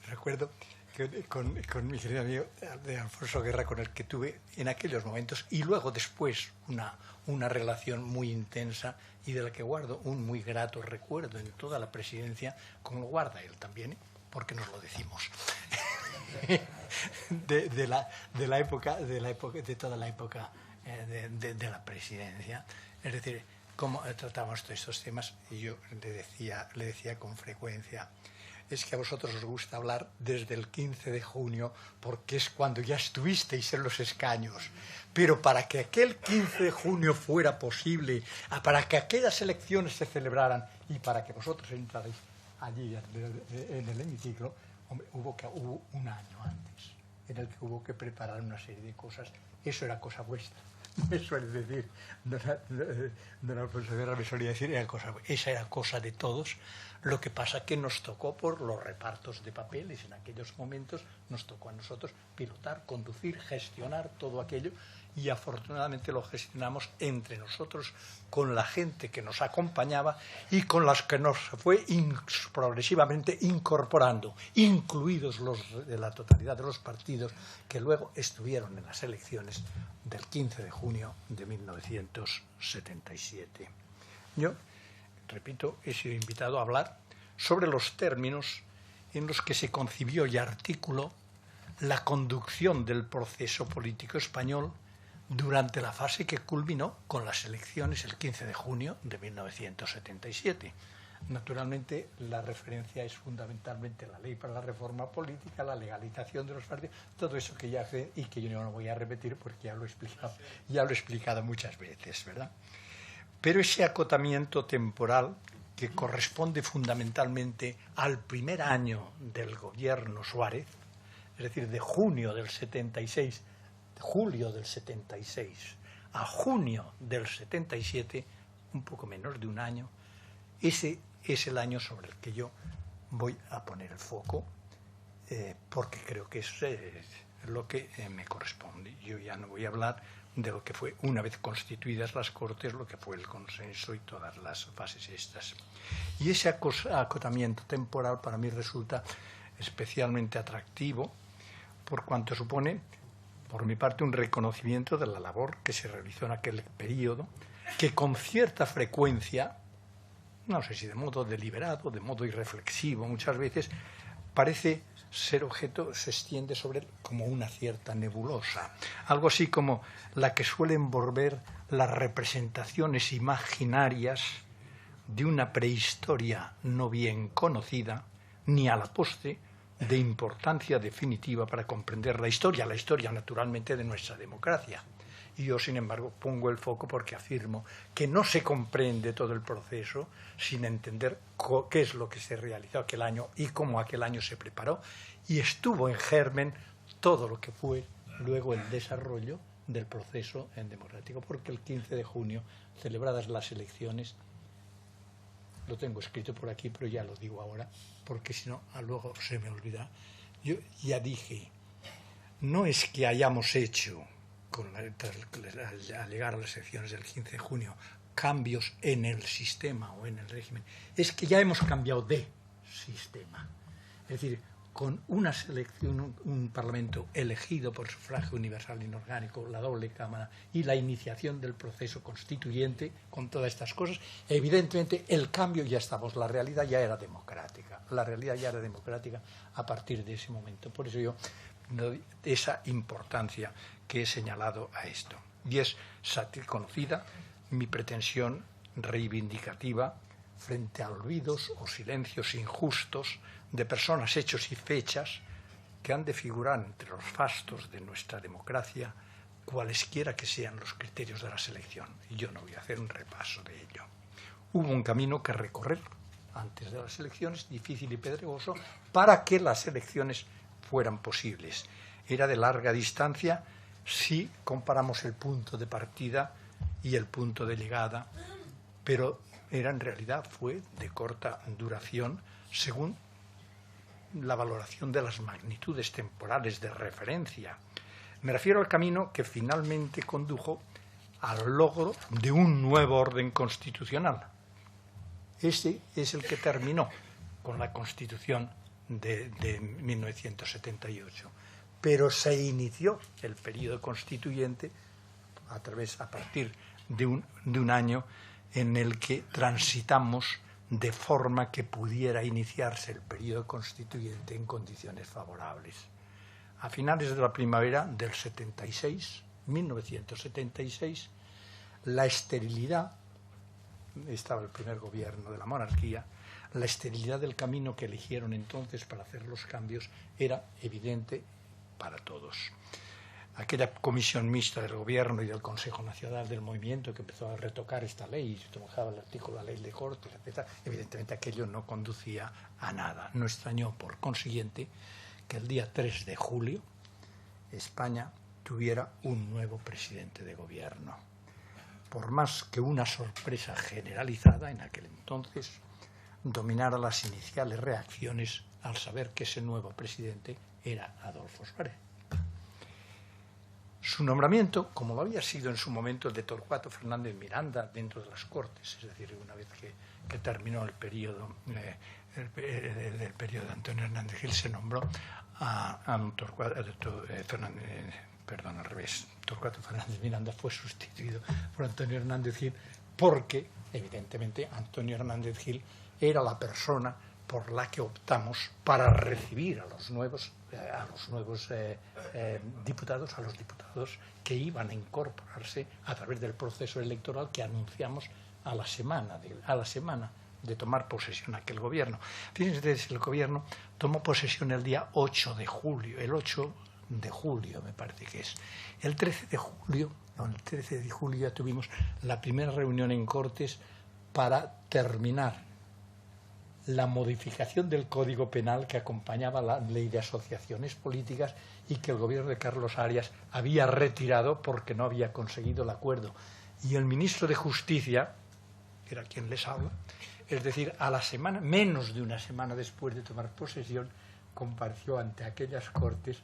S8: Recuerdo que con mi querido amigo de Alfonso Guerra, con el que tuve en aquellos momentos, y luego después una relación muy intensa y de la que guardo un muy grato recuerdo en toda la presidencia, como lo guarda él también, porque nos lo decimos, de toda la época de la presidencia. Es decir, cómo tratamos todos estos temas. Y yo le decía con frecuencia, es que a vosotros os gusta hablar desde el 15 de junio porque es cuando ya estuvisteis en los escaños. Pero para que aquel 15 de junio fuera posible, para que aquellas elecciones se celebraran y para que vosotros entrarais allí en el hemiciclo, hombre, hubo un año antes en el que hubo que preparar una serie de cosas. Eso era cosa vuestra. Me suele decir, don Alfonso Guerra me solía decir, esa era cosa de todos. Lo que pasa que nos tocó por los repartos de papeles. En aquellos momentos nos tocó a nosotros pilotar, conducir, gestionar todo aquello, y afortunadamente lo gestionamos entre nosotros, con la gente que nos acompañaba y con las que nos fue progresivamente incorporando, incluidos los de la totalidad de los partidos que luego estuvieron en las elecciones del 15 de junio de 1977. Yo, repito, he sido invitado a hablar sobre los términos en los que se concibió y articuló la conducción del proceso político español durante la fase que culminó con las elecciones el 15 de junio de 1977. Naturalmente, la referencia es fundamentalmente la ley para la reforma política, la legalización de los partidos, todo eso que ya sé y que yo no voy a repetir porque ya lo he explicado muchas veces, ¿verdad? Pero ese acotamiento temporal, que corresponde fundamentalmente al primer año del gobierno Suárez, es decir, de junio del 76, de julio del 76 a junio del 77, un poco menos de un año, ese es el año sobre el que yo voy a poner el foco, porque creo que es lo que me corresponde. Yo ya no voy a hablar de lo que fue, una vez constituidas las Cortes, lo que fue el consenso y todas las fases estas. Y ese acotamiento temporal para mí resulta especialmente atractivo, por cuanto supone, por mi parte, un reconocimiento de la labor que se realizó en aquel periodo, que con cierta frecuencia, no sé si de modo deliberado, de modo irreflexivo, muchas veces parece ser objeto, se extiende sobre él como una cierta nebulosa, algo así como la que suele envolver las representaciones imaginarias de una prehistoria no bien conocida, ni a la postre de importancia definitiva para comprender la historia naturalmente de nuestra democracia. Y yo, sin embargo, pongo el foco porque afirmo que no se comprende todo el proceso sin entender qué es lo que se realizó aquel año y cómo aquel año se preparó, y estuvo en germen todo lo que fue luego el desarrollo del proceso democrático, porque el 15 de junio, celebradas las elecciones, lo tengo escrito por aquí, pero ya lo digo ahora, porque si no, luego se me olvida. Yo ya dije, no es que hayamos hecho, al llegar a las elecciones del 15 de junio, cambios en el sistema o en el régimen, es que ya hemos cambiado de sistema. Es decir, con una selección, un parlamento elegido por sufragio universal inorgánico, la doble cámara y la iniciación del proceso constituyente, con todas estas cosas, evidentemente el cambio ya estamos, la realidad ya era democrática. La realidad ya era democrática a partir de ese momento. Por eso yo doy esa importancia que he señalado a esto. Y es conocida mi pretensión reivindicativa frente a olvidos o silencios injustos de personas, hechos y fechas que han de figurar entre los fastos de nuestra democracia, cualesquiera que sean los criterios de la selección. Y yo no voy a hacer un repaso de ello. Hubo un camino que recorrer antes de las elecciones, difícil y pedregoso, para que las elecciones fueran posibles. Era de larga distancia si comparamos el punto de partida y el punto de llegada, pero en realidad fue de corta duración según la valoración de las magnitudes temporales de referencia. Me refiero al camino que finalmente condujo al logro de un nuevo orden constitucional. Este es el que terminó con la Constitución de 1978. Pero se inició el periodo constituyente a partir de un año en el que transitamos de forma que pudiera iniciarse el periodo constituyente en condiciones favorables. A finales de la primavera del 76, 1976, la esterilidad, estaba el primer gobierno de la monarquía, la esterilidad del camino que eligieron entonces para hacer los cambios era evidente para todos. Aquella comisión mixta del Gobierno y del Consejo Nacional del Movimiento que empezó a retocar esta ley y se tomaba el artículo de la ley de Cortes, etc., evidentemente aquello no conducía a nada. No extrañó, por consiguiente, que el día 3 de julio España tuviera un nuevo presidente de gobierno. Por más que una sorpresa generalizada en aquel entonces dominara las iniciales reacciones al saber que ese nuevo presidente era Adolfo Suárez. Su nombramiento, como lo había sido en su momento el de Torcuato Fernández Miranda dentro de las Cortes, es decir, una vez que terminó el periodo de Antonio Hernández Gil, se nombró Torcuato Fernández Miranda fue sustituido por Antonio Hernández Gil porque, evidentemente, Antonio Hernández Gil era la persona por la que optamos para recibir a los nuevos diputados que iban a incorporarse a través del proceso electoral que anunciamos a la semana de tomar posesión aquel gobierno. Fíjense ustedes, el gobierno tomó posesión el día 8 de julio, el 8 de julio, me parece que es. El 13 de julio ya tuvimos la primera reunión en Cortes para terminar la modificación del Código Penal que acompañaba la ley de asociaciones políticas y que el gobierno de Carlos Arias había retirado porque no había conseguido el acuerdo. Y el ministro de Justicia, que era quien les habla, es decir, a la semana, menos de una semana después de tomar posesión, compareció ante aquellas Cortes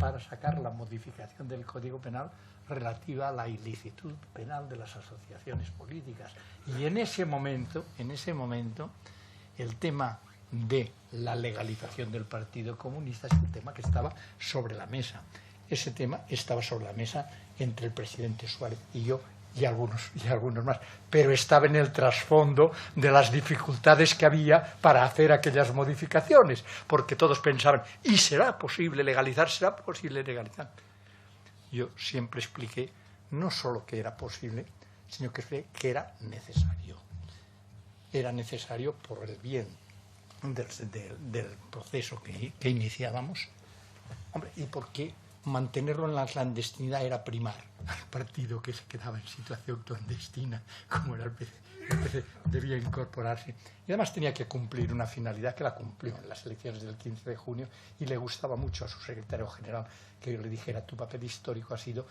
S8: para sacar la modificación del Código Penal relativa a la ilicitud penal de las asociaciones políticas. Y en ese momento, el tema de la legalización del Partido Comunista es un tema que estaba sobre la mesa. Ese tema estaba sobre la mesa entre el presidente Suárez y yo y algunos más, pero estaba en el trasfondo de las dificultades que había para hacer aquellas modificaciones, porque todos pensaban, ¿y será posible legalizar? ¿Será posible legalizar? Yo siempre expliqué no solo que era posible, sino que era necesario. Era necesario por el bien del proceso que iniciábamos. Hombre, y porque mantenerlo en la clandestinidad era primar al partido que se quedaba en situación clandestina, como era el PC. El PC debía incorporarse. Y además tenía que cumplir una finalidad que la cumplió en las elecciones del 15 de junio y le gustaba mucho a su secretario general que yo le dijera, tu papel histórico ha sido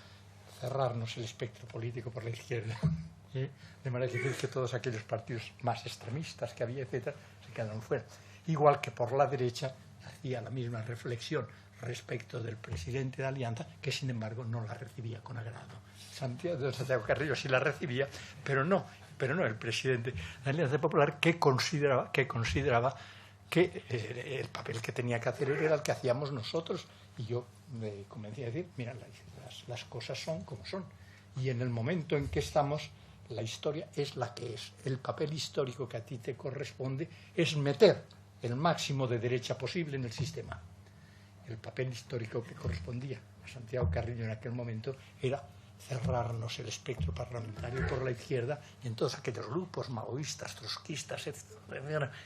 S8: cerrarnos el espectro político por la izquierda. De manera que todos aquellos partidos más extremistas que había, etcétera, se quedaron fuera. Igual que por la derecha hacía la misma reflexión respecto del presidente de Alianza, que sin embargo no la recibía con agrado. Santiago Carrillo sí la recibía, pero no el presidente de la Alianza Popular, que consideraba que el papel que tenía que hacer era el que hacíamos nosotros. Y yo me convencí a decir, mira, las cosas son como son. Y en el momento en que estamos, la historia es la que es. El papel histórico que a ti te corresponde es meter el máximo de derecha posible en el sistema. El papel histórico que correspondía a Santiago Carrillo en aquel momento era cerrarnos el espectro parlamentario por la izquierda y en todos aquellos grupos maoístas, trotskistas, etc.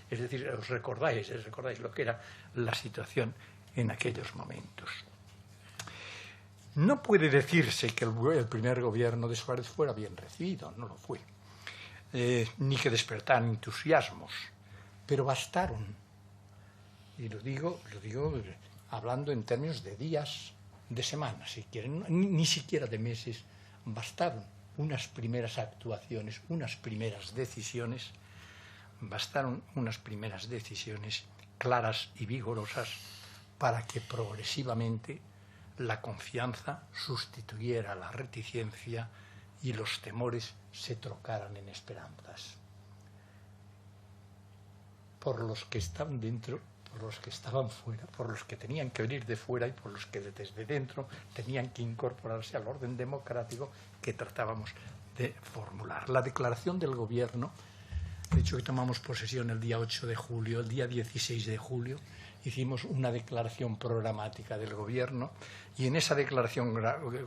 S8: Es decir, os recordáis lo que era la situación en aquellos momentos. No puede decirse que el primer gobierno de Suárez fuera bien recibido, no lo fue, ni que despertaran entusiasmos, pero bastaron, y lo digo hablando en términos de días, de semanas, si quieren, ni siquiera de meses, bastaron unas primeras actuaciones, unas primeras decisiones claras y vigorosas para que progresivamente la confianza sustituyera la reticencia y los temores se trocaran en esperanzas. Por los que estaban dentro, por los que estaban fuera, por los que tenían que venir de fuera y por los que desde dentro tenían que incorporarse al orden democrático que tratábamos de formular. La declaración del gobierno, de hecho que tomamos posesión el día 8 de julio, el día 16 de julio, hicimos una declaración programática del gobierno y en esa declaración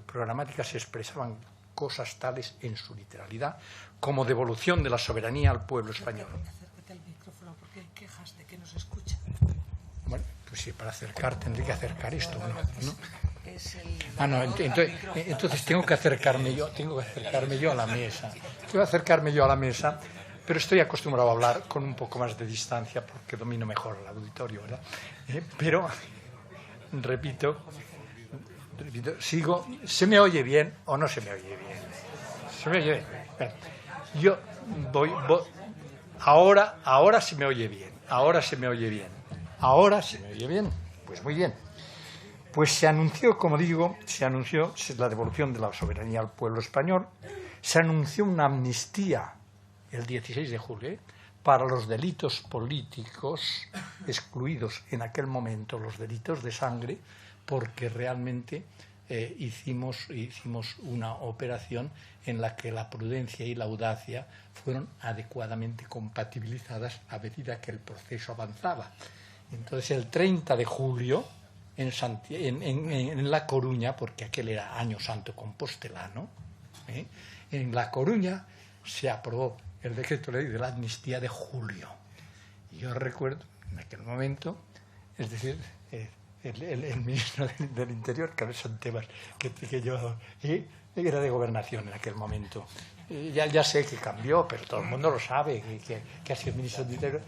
S8: programática se expresaban cosas tales en su literalidad como devolución de la soberanía al pueblo español.
S1: Acércate al micrófono porque quejas de que no se escucha.
S8: Bueno, pues sí, para acercar tendré que acercar esto, ¿no? Entonces tengo que acercarme yo a la mesa. Pero estoy acostumbrado a hablar con un poco más de distancia porque domino mejor el auditorio, ¿verdad? Pero, repito, sigo. ¿Se me oye bien o no se me oye bien? ¿Se me oye bien? Bueno, yo voy. Ahora se me oye bien. Ahora se me oye bien. Pues muy bien. Pues se anunció, como digo, la devolución de la soberanía al pueblo español. Se anunció una amnistía el 16 de julio, para los delitos políticos, excluidos en aquel momento los delitos de sangre, porque realmente hicimos una operación en la que la prudencia y la audacia fueron adecuadamente compatibilizadas a medida que el proceso avanzaba. Entonces, el 30 de julio, en La Coruña, porque aquel era Año Santo compostelano, en La Coruña se aprobó el decreto ley de la amnistía de julio. Y yo recuerdo en aquel momento, es decir, el ministro del Interior, que son temas que yo era de Gobernación en aquel momento. Ya sé que cambió, pero todo el mundo lo sabe, que ha sido ministro del Interior.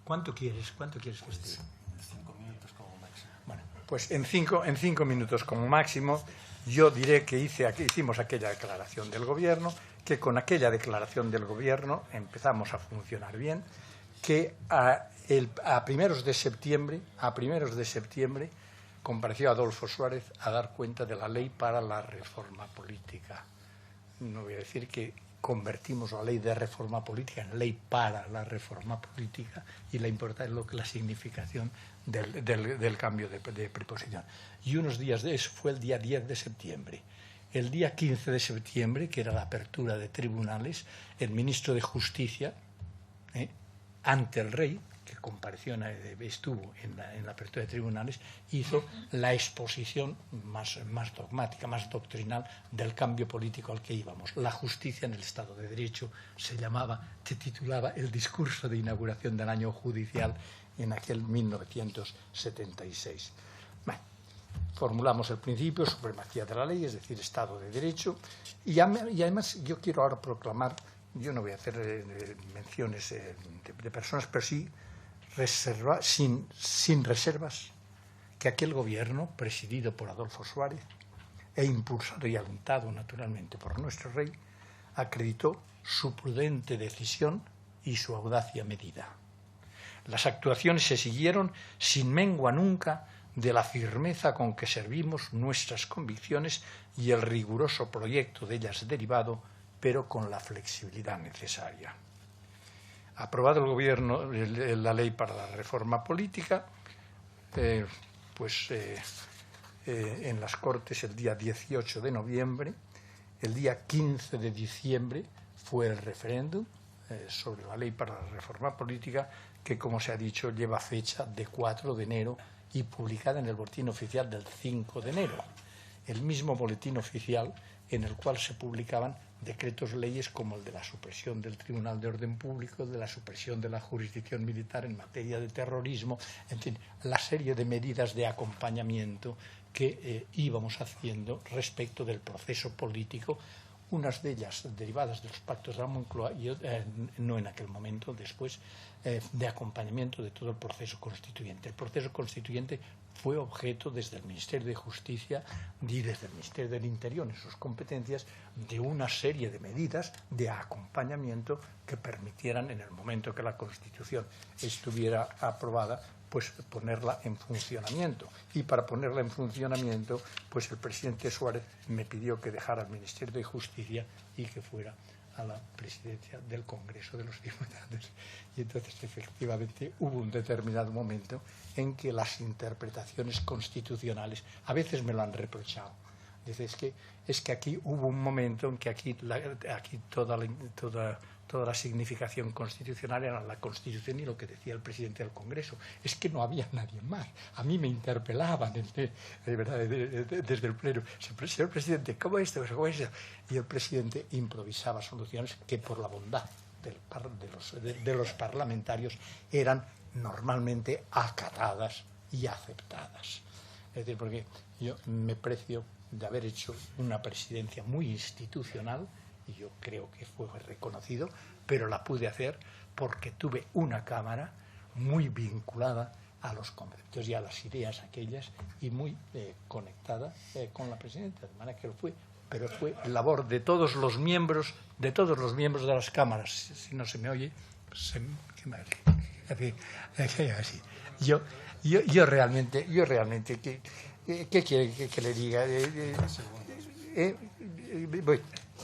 S8: ¿Cuánto quieres que esté?
S4: 5 minutos como máximo.
S8: Bueno, pues en cinco minutos como máximo yo diré que hicimos aquella declaración del Gobierno, que con aquella declaración del Gobierno empezamos a funcionar bien, que a primeros de septiembre compareció Adolfo Suárez a dar cuenta de la ley para la reforma política. No voy a decir que convertimos la ley de reforma política en ley para la reforma política, y la importancia es la significación del cambio de preposición. Y unos días de eso fue el día 10 de septiembre. El día 15 de septiembre, que era la apertura de tribunales, el ministro de Justicia, ante el rey, que compareció, estuvo en la apertura de tribunales, hizo la exposición más dogmática, más doctrinal del cambio político al que íbamos. La justicia en el Estado de Derecho se titulaba el discurso de inauguración del año judicial en aquel 1976. Bueno, formulamos el principio, supremacía de la ley, es decir, Estado de Derecho, y además yo quiero ahora proclamar, yo no voy a hacer menciones de personas, pero sí sin reservas, que aquel gobierno, presidido por Adolfo Suárez e impulsado y alentado naturalmente por nuestro rey, acreditó su prudente decisión y su audacia medida. Las actuaciones se siguieron sin mengua nunca de la firmeza con que servimos nuestras convicciones y el riguroso proyecto de ellas derivado, pero con la flexibilidad necesaria. Aprobado el Gobierno la ley para la reforma política, en las Cortes el día 18 de noviembre, el día 15 de diciembre fue el referéndum sobre la ley para la reforma política, que, como se ha dicho, lleva fecha de 4 de enero y publicada en el Boletín Oficial del 5 de enero, el mismo Boletín Oficial en el cual se publicaban decretos leyes como el de la supresión del Tribunal de Orden Público, de la supresión de la jurisdicción militar en materia de terrorismo, en fin, la serie de medidas de acompañamiento que íbamos haciendo respecto del proceso político, unas de ellas derivadas de los pactos de la Moncloa y no en aquel momento, después, de acompañamiento de todo el proceso constituyente. El proceso constituyente fue objeto desde el Ministerio de Justicia y desde el Ministerio del Interior, en sus competencias, de una serie de medidas de acompañamiento que permitieran, en el momento que la Constitución estuviera aprobada, pues ponerla en funcionamiento. Y para ponerla en funcionamiento, pues el presidente Suárez me pidió que dejara el Ministerio de Justicia y que fuera a la presidencia del Congreso de los Diputados. Y entonces, efectivamente, hubo un determinado momento en que las interpretaciones constitucionales, a veces me lo han reprochado, dice, es que aquí hubo un momento en que aquí toda la significación constitucional era la Constitución y lo que decía el presidente del Congreso. Es que no había nadie más. A mí me interpelaban desde el Pleno. Señor presidente, ¿cómo es esto? ¿Cómo es esto? Y el presidente improvisaba soluciones que, por la bondad de los parlamentarios, eran normalmente acatadas y aceptadas. Es decir, porque yo me precio de haber hecho una presidencia muy institucional, y yo creo que fue reconocido, pero la pude hacer porque tuve una Cámara muy vinculada a los conceptos y a las ideas aquellas y muy conectada con la presidencia, de manera que lo fue, pero fue labor de todos los miembros de las cámaras. Si no se me oye, ¿qué más? Así. Yo realmente, ¿qué quiere que le diga?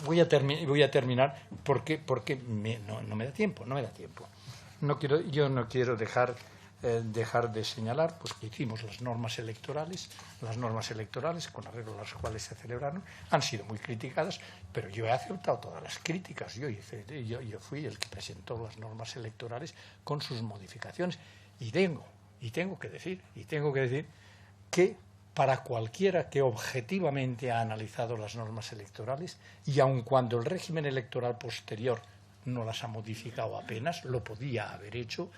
S8: Voy a terminar porque no me da tiempo. Yo no quiero dejar de señalar pues que hicimos las normas electorales con arreglo a las cuales se celebraron, han sido muy criticadas, pero yo he aceptado todas las críticas. Yo fui el que presentó las normas electorales con sus modificaciones y tengo que decir que para cualquiera que objetivamente ha analizado las normas electorales, y aun cuando el régimen electoral posterior no las ha modificado apenas, lo podía haber hecho,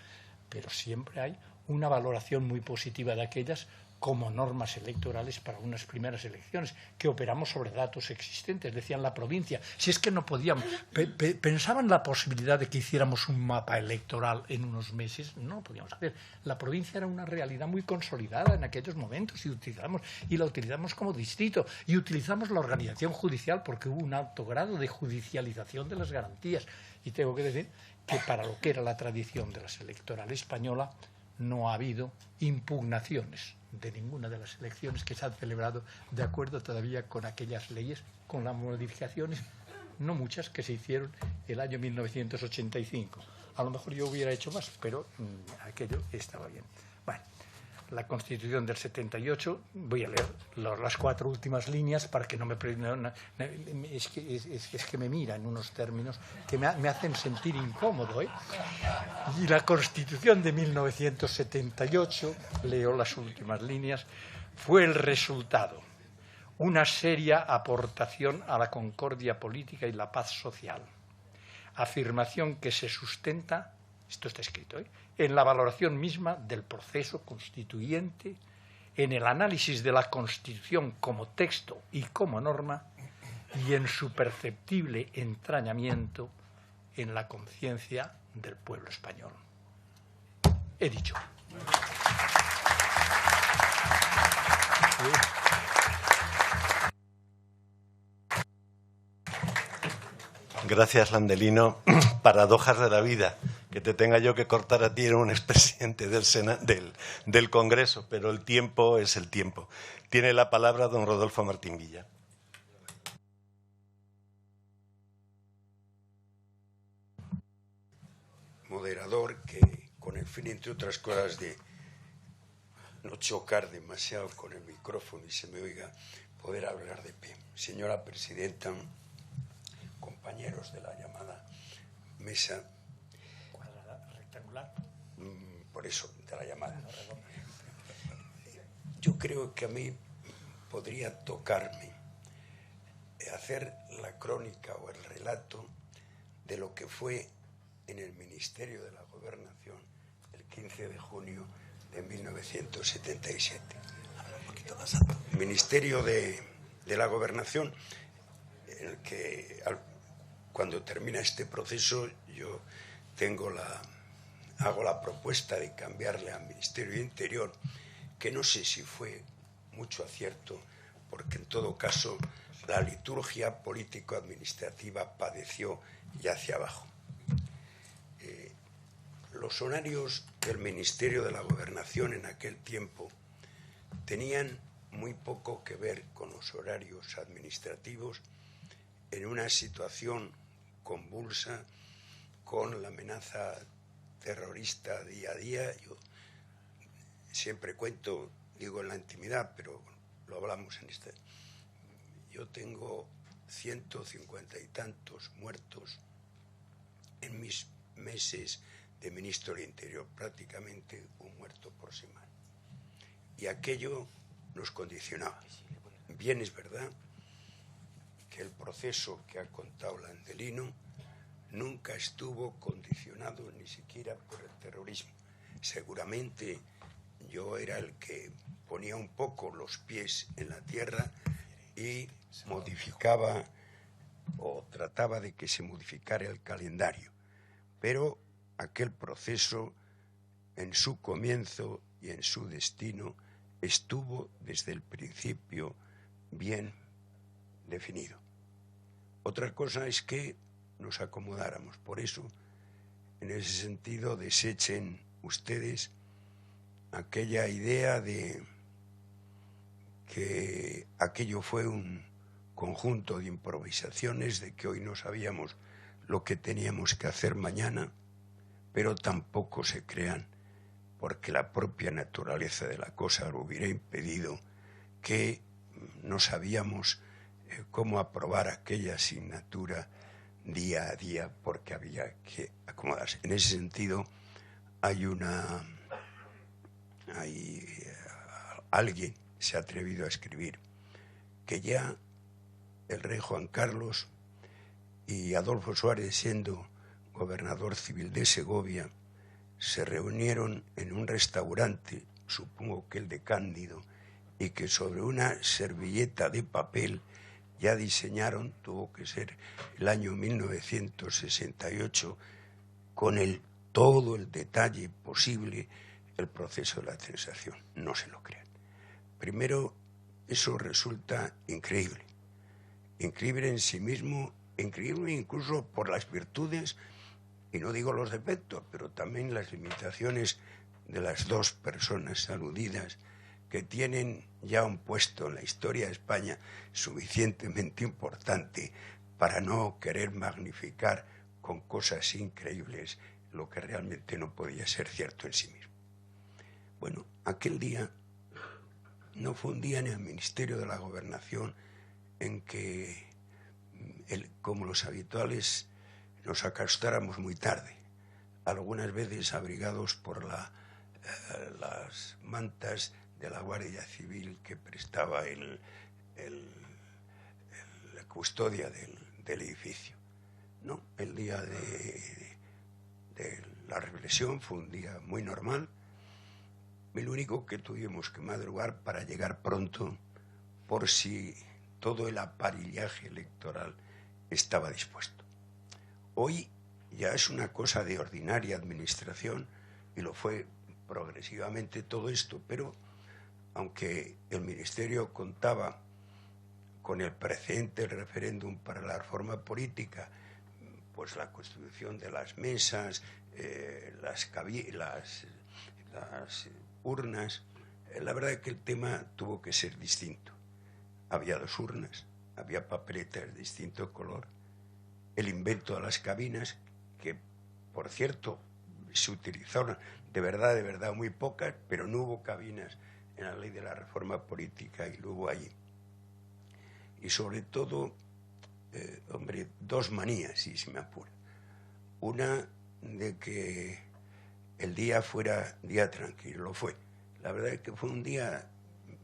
S8: pero siempre hay una valoración muy positiva de aquellas como normas electorales para unas primeras elecciones, que operamos sobre datos existentes. Decían la provincia, si es que no podíamos, pensaban la posibilidad de que hiciéramos un mapa electoral en unos meses, no lo podíamos hacer. La provincia era una realidad muy consolidada en aquellos momentos y la utilizamos como distrito, y utilizamos la organización judicial porque hubo un alto grado de judicialización de las garantías. Y tengo que decir que para lo que era la tradición de las electorales española no ha habido impugnaciones de ninguna de las elecciones que se han celebrado de acuerdo todavía con aquellas leyes, con las modificaciones, no muchas, que se hicieron el año 1985. A lo mejor yo hubiera hecho más, pero aquello estaba bien. Bueno, la Constitución del 78, voy a leer las 4 últimas líneas para que no me... Es que me mira en unos términos que me hacen sentir incómodo, ¿eh? Y la Constitución de 1978, leo las últimas líneas, fue el resultado, una seria aportación a la concordia política y la paz social. Afirmación que se sustenta, esto está escrito, en la valoración misma del proceso constituyente, en el análisis de la Constitución como texto y como norma, y en su perceptible entrañamiento en la conciencia del pueblo español. He dicho.
S4: Gracias, Landelino. Paradojas de la vida. Que te tenga yo que cortar a ti, era un expresidente del Congreso, pero el tiempo es el tiempo. Tiene la palabra don Rodolfo Martín Villa.
S9: Moderador, que con el fin, entre otras cosas, de no chocar demasiado con el micrófono y se me oiga, poder hablar de pie. Señora Presidenta, compañeros de la llamada mesa,
S8: ¿Cuadrada, rectangular?
S9: Por eso, de la llamada. Yo creo que a mí podría tocarme hacer la crónica o el relato de lo que fue en el Ministerio de la Gobernación el 15 de junio de 1977. Ministerio de la Gobernación, en el que cuando termina este proceso yo hago la propuesta de cambiarle al Ministerio de Interior, que no sé si fue mucho acierto, porque en todo caso la liturgia político-administrativa padeció ya hacia abajo. Los horarios del Ministerio de la Gobernación en aquel tiempo tenían muy poco que ver con los horarios administrativos en una situación convulsa con la amenaza terrorista día a día. Yo siempre cuento, digo en la intimidad, pero lo hablamos en este. Yo tengo 150 y tantos muertos en mis meses de ministro del Interior, prácticamente un muerto por semana. Y aquello nos condicionaba. Bien es verdad que el proceso que ha contado Landelino nunca estuvo condicionado ni siquiera por el terrorismo. Seguramente yo era el que ponía un poco los pies en la tierra y modificaba o trataba de que se modificara el calendario. Pero aquel proceso, en su comienzo y en su destino, estuvo desde el principio bien definido. Otra cosa es que nos acomodáramos. Por eso, en ese sentido, desechen ustedes aquella idea de que aquello fue un conjunto de improvisaciones, de que hoy no sabíamos lo que teníamos que hacer mañana, pero tampoco se crean, porque la propia naturaleza de la cosa lo hubiera impedido, que no sabíamos cómo aprobar aquella asignatura día a día, porque había que acomodarse. En ese sentido, alguien se ha atrevido a escribir que ya el rey Juan Carlos y Adolfo Suárez, siendo gobernador civil de Segovia, se reunieron en un restaurante, supongo que el de Cándido, y que sobre una servilleta de papel ya diseñaron, tuvo que ser el año 1968, con todo el detalle posible, el proceso de la transición. No se lo crean. Primero, eso resulta increíble. Increíble en sí mismo, increíble incluso por las virtudes, y no digo los defectos, pero también las limitaciones de las dos personas aludidas, que tienen ya un puesto en la historia de España suficientemente importante para no querer magnificar con cosas increíbles lo que realmente no podía ser cierto en sí mismo. Bueno, aquel día no fue un día en el Ministerio de la Gobernación en que, como los habituales, nos acostáramos muy tarde, algunas veces abrigados por las mantas de la Guardia Civil que prestaba la custodia del edificio. No, el día de la represión fue un día muy normal, y lo único que tuvimos que madrugar para llegar pronto por si todo el aparillaje electoral estaba dispuesto. Hoy ya es una cosa de ordinaria administración, y lo fue progresivamente todo esto, pero aunque el Ministerio contaba con el precedente del referéndum para la reforma política, pues la constitución de las mesas, las urnas, la verdad es que el tema tuvo que ser distinto. Había 2 urnas, había papeletas de distinto color, el invento de las cabinas, que por cierto se utilizaron de verdad muy pocas, pero no hubo cabinas en la ley de la reforma política y lo hubo allí. Y sobre todo, 2 manías, si se me apura. Una, de que el día fuera día tranquilo, lo fue. La verdad es que fue un día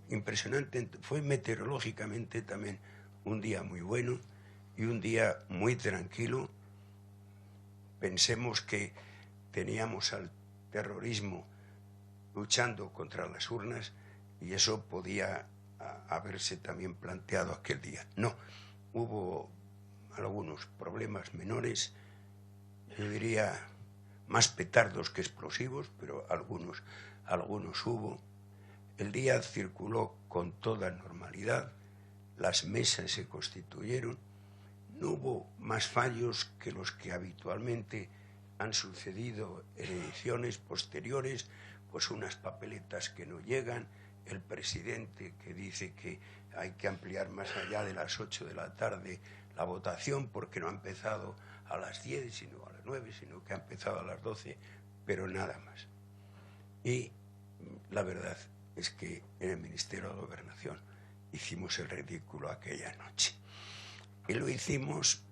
S9: impresionante, fue meteorológicamente también un día muy bueno y un día muy tranquilo. Pensemos que teníamos al terrorismo luchando contra las urnas y eso podía haberse también planteado aquel día. No, hubo algunos problemas menores, yo diría más petardos que explosivos, pero algunos hubo. El día circuló con toda normalidad, las mesas se constituyeron, no hubo más fallos que los que habitualmente han sucedido en ediciones posteriores, pues unas papeletas que no llegan, el presidente que dice que hay que ampliar más allá de las 8 de la tarde la votación porque no ha empezado a las 10, sino a las 9, sino que ha empezado a las 12, pero nada más. Y la verdad es que en el Ministerio de Gobernación hicimos el ridículo aquella noche. Y lo hicimos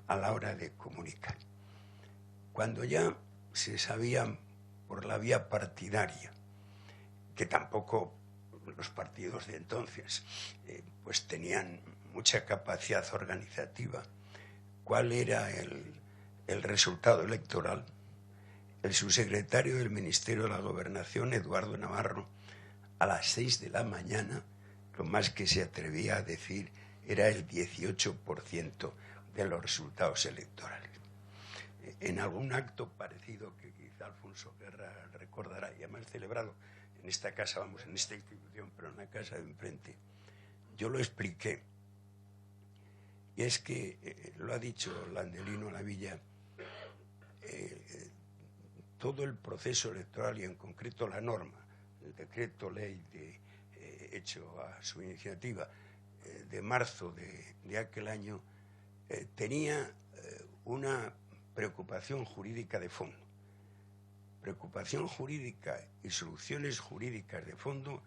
S9: a la hora de comunicar. Cuando ya se sabía por la vía partidaria, que tampoco los partidos de entonces pues tenían mucha capacidad organizativa, cuál era el resultado electoral, el subsecretario del Ministerio de la Gobernación, Eduardo Navarro, a las 6 de la mañana, lo más que se atrevía a decir era el 18% de los resultados electorales. En algún acto parecido que quizá Alfonso Guerra recordará, y además celebrado en esta casa, vamos, en esta institución, pero en la casa de enfrente, yo lo expliqué. Y es que, lo ha dicho Landelino Lavilla, todo el proceso electoral y en concreto la norma, el decreto ley hecho a su iniciativa de marzo de aquel año, tenía una preocupación jurídica de fondo. Preocupación jurídica y soluciones jurídicas de fondo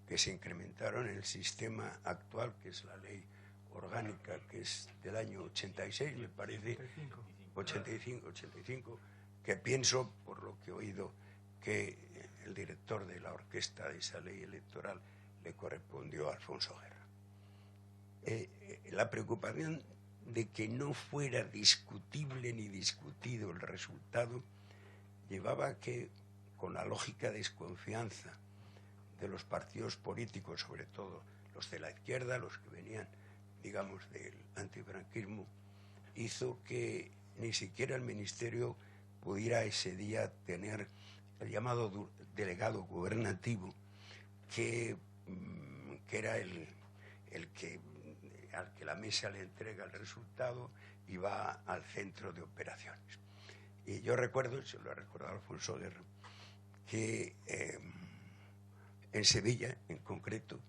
S9: que se incrementaron en el sistema actual, que es la ley orgánica, que es del año 86, me parece, 85, que pienso, por lo que he oído, que el director de la orquesta de esa ley electoral le correspondió a Alfonso Guerra. La preocupación de que no fuera discutible ni discutido el resultado llevaba a que, con la lógica desconfianza de los partidos políticos, sobre todo los de la izquierda, los que venían, digamos, del antifranquismo, hizo que ni siquiera el Ministerio pudiera ese día tener el llamado delegado gubernativo, que era al que la mesa le entrega el resultado y va al centro de operaciones. Y yo recuerdo, se lo ha recordado Alfonso Guerra, que en Sevilla, en concreto,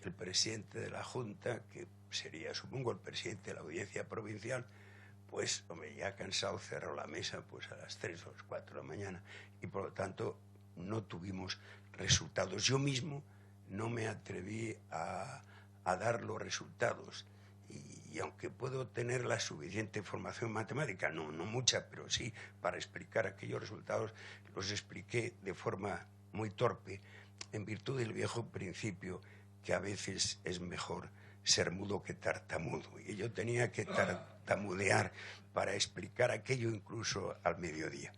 S9: el presidente de la Junta, que sería, supongo, el presidente de la Audiencia Provincial, pues, hombre, ya cansado, cerró la mesa pues a las 3 o las 4 de la mañana y, por lo tanto, no tuvimos resultados. Yo mismo no me atreví a dar los resultados y aunque puedo tener la suficiente formación matemática, no mucha, pero sí para explicar aquellos resultados, los expliqué de forma muy torpe, en virtud del viejo principio que a veces es mejor ser mudo que tartamudo. Y yo tenía que tartamudear para explicar aquello incluso al mediodía.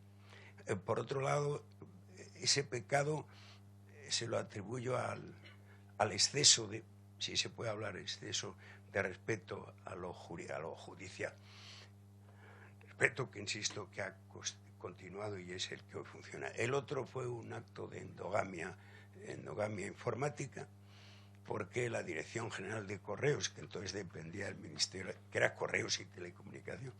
S9: Por otro lado, ese pecado se lo atribuyo al exceso de, si se puede hablar, exceso de respeto a lo judicial. Respeto que, insisto, que ha continuado y es el que hoy funciona. El otro fue un acto de endogamia informática, porque la Dirección General de Correos, que entonces dependía del Ministerio, que era Correos y Telecomunicación,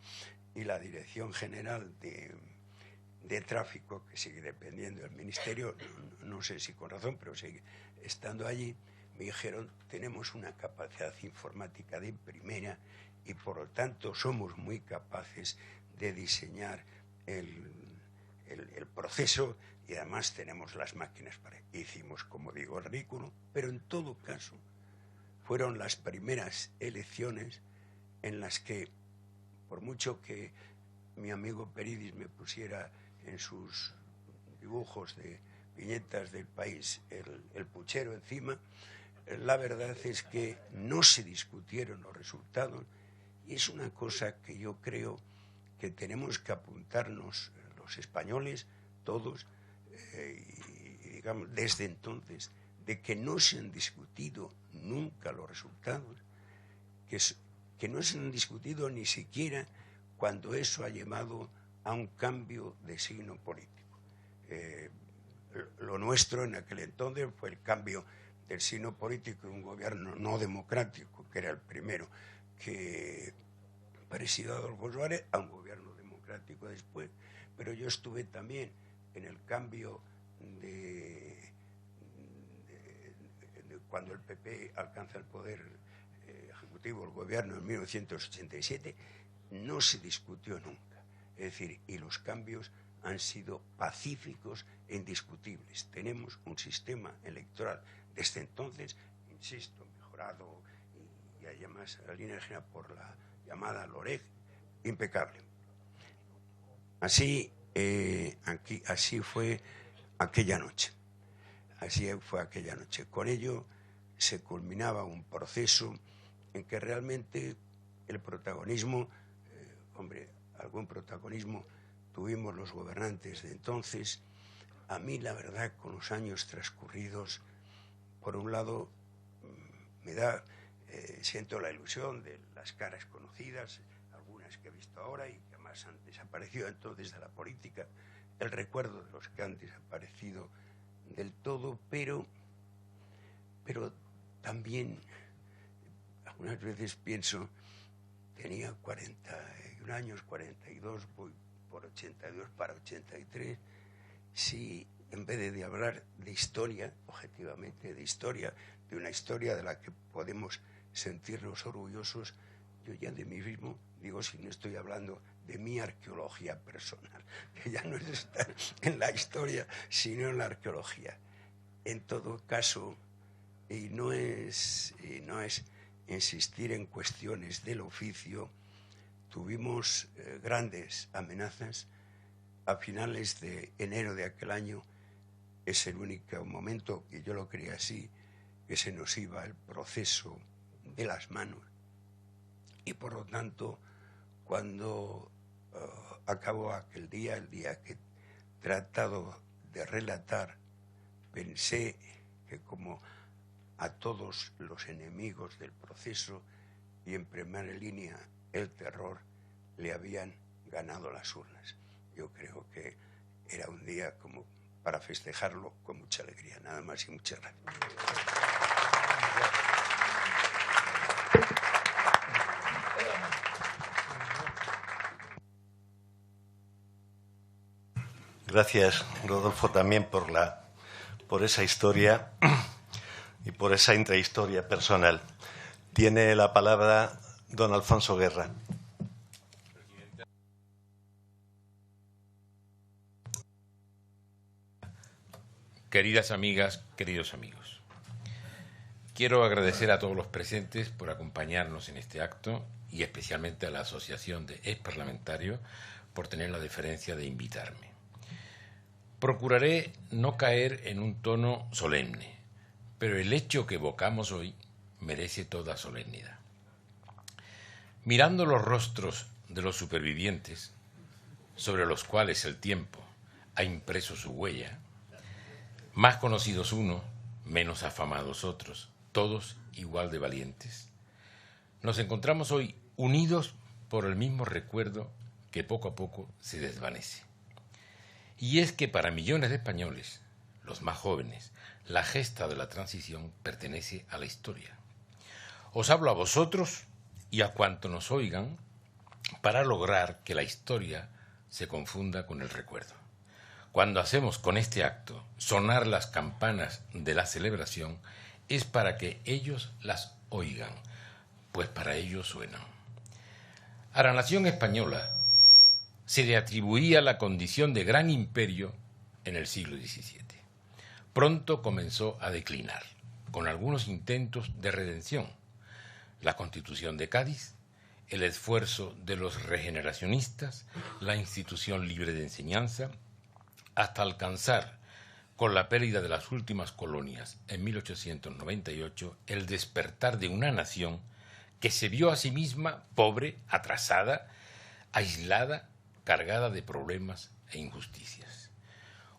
S9: y la Dirección General de Tráfico, que sigue dependiendo del Ministerio, no sé si con razón, pero sigue estando allí, me dijeron, tenemos una capacidad informática de primera y por lo tanto somos muy capaces de diseñar el proceso y además tenemos las máquinas para... Hicimos, como digo, el ridículo, pero en todo caso fueron las primeras elecciones en las que, por mucho que mi amigo Peridis me pusiera en sus dibujos de viñetas del país el puchero encima, la verdad es que no se discutieron los resultados y es una cosa que yo creo que tenemos que apuntarnos los españoles, todos, y digamos, desde entonces, de que no se han discutido nunca los resultados, que no se han discutido ni siquiera cuando eso ha llevado a un cambio de signo político. Lo nuestro en aquel entonces fue el cambio del signo político de un gobierno no democrático, que era el primero que presidió Adolfo Suárez, a un gobierno democrático después, pero yo estuve también en el cambio de cuando el PP alcanza el poder ejecutivo, el gobierno, en 1987, no se discutió nunca. Es decir, y los cambios han sido pacíficos e indiscutibles. Tenemos un sistema electoral desde entonces, insisto, mejorado y además la línea general por la llamada LOREG, impecable. Así fue aquella noche. Así fue aquella noche. Con ello se culminaba un proceso en que realmente el protagonismo, algún protagonismo tuvimos los gobernantes de entonces. A mí, la verdad, con los años transcurridos, por un lado, siento la ilusión de las caras conocidas, algunas que he visto ahora y que más han desaparecido entonces de la política, el recuerdo de los que han desaparecido del todo, pero también algunas veces pienso, tenía 41 años, 42, voy por 82 para 83, si en vez de hablar de historia, objetivamente de historia, de una historia de la que podemos sentirnos orgullosos, yo ya de mí mismo digo, si no estoy hablando de mi arqueología personal, que ya no es estar en la historia, sino en la arqueología. En todo caso, y no es insistir en cuestiones del oficio, tuvimos grandes amenazas. A finales de enero de aquel año es el único momento, que yo lo creía así, que se nos iba el proceso de las manos. Y por lo tanto, cuando acabó aquel día, el día que tratado de relatar, pensé que como a todos los enemigos del proceso y en primera línea el terror, le habían ganado las urnas. Yo creo que era un día como para festejarlo con mucha alegría. Nada más y muchas gracias.
S4: Gracias, Rodolfo, también por esa historia y por esa intrahistoria personal. Tiene la palabra don Alfonso Guerra.
S10: Queridas amigas, queridos amigos, quiero agradecer a todos los presentes por acompañarnos en este acto y especialmente a la Asociación de Exparlamentarios por tener la deferencia de invitarme. Procuraré no caer en un tono solemne, pero el hecho que evocamos hoy merece toda solemnidad. Mirando los rostros de los supervivientes, sobre los cuales el tiempo ha impreso su huella, más conocidos unos, menos afamados otros, todos igual de valientes, nos encontramos hoy unidos por el mismo recuerdo que poco a poco se desvanece. Y es que para millones de españoles, los más jóvenes, la gesta de la transición pertenece a la historia. Os hablo a vosotros y a cuantos nos oigan para lograr que la historia se confunda con el recuerdo. Cuando hacemos con este acto sonar las campanas de la celebración, es para que ellos las oigan, pues para ellos suenan. A la nación española se le atribuía la condición de gran imperio en el siglo XVII. Pronto comenzó a declinar, con algunos intentos de redención. La Constitución de Cádiz, el esfuerzo de los regeneracionistas, la institución libre de enseñanza, hasta alcanzar, con la pérdida de las últimas colonias en 1898, el despertar de una nación que se vio a sí misma pobre, atrasada, aislada, cargada de problemas e injusticias.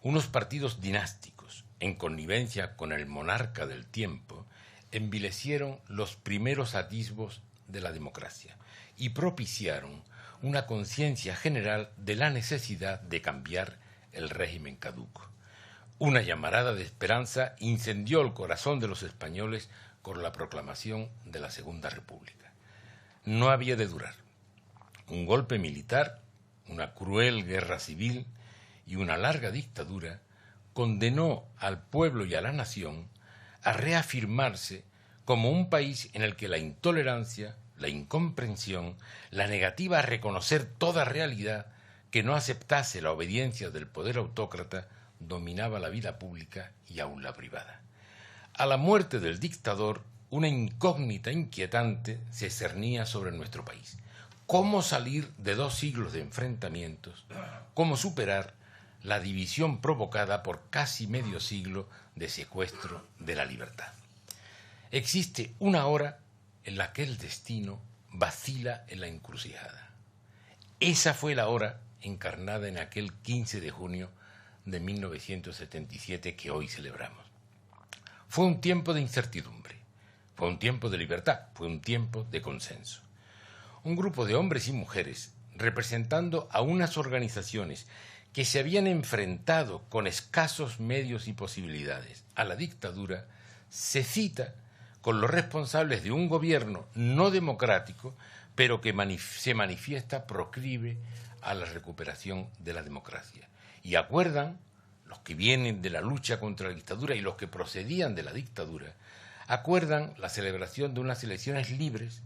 S10: Unos partidos dinásticos, en connivencia con el monarca del tiempo, envilecieron los primeros atisbos de la democracia y propiciaron una conciencia general de la necesidad de cambiar el régimen caduco. Una llamarada de esperanza incendió el corazón de los españoles con la proclamación de la Segunda República. No había de durar. Un golpe militar, una cruel guerra civil y una larga dictadura condenó al pueblo y a la nación a reafirmarse como un país en el que la intolerancia, la incomprensión, la negativa a reconocer toda realidad que no aceptase la obediencia del poder autócrata dominaba la vida pública y aún la privada. A la muerte del dictador, una incógnita inquietante se cernía sobre nuestro país. ¿Cómo salir de 2 siglos de enfrentamientos? ¿Cómo superar la división provocada por casi medio siglo de secuestro de la libertad? Existe una hora en la que el destino vacila en la encrucijada. Esa fue la hora encarnada en aquel 15 de junio de 1977 que hoy celebramos. Fue un tiempo de incertidumbre, fue un tiempo de libertad, fue un tiempo de consenso. Un grupo de hombres y mujeres, representando a unas organizaciones que se habían enfrentado con escasos medios y posibilidades a la dictadura, se cita con los responsables de un gobierno no democrático, pero que se manifiesta proclive a la recuperación de la democracia. Y acuerdan, los que vienen de la lucha contra la dictadura y los que procedían de la dictadura, acuerdan la celebración de unas elecciones libres,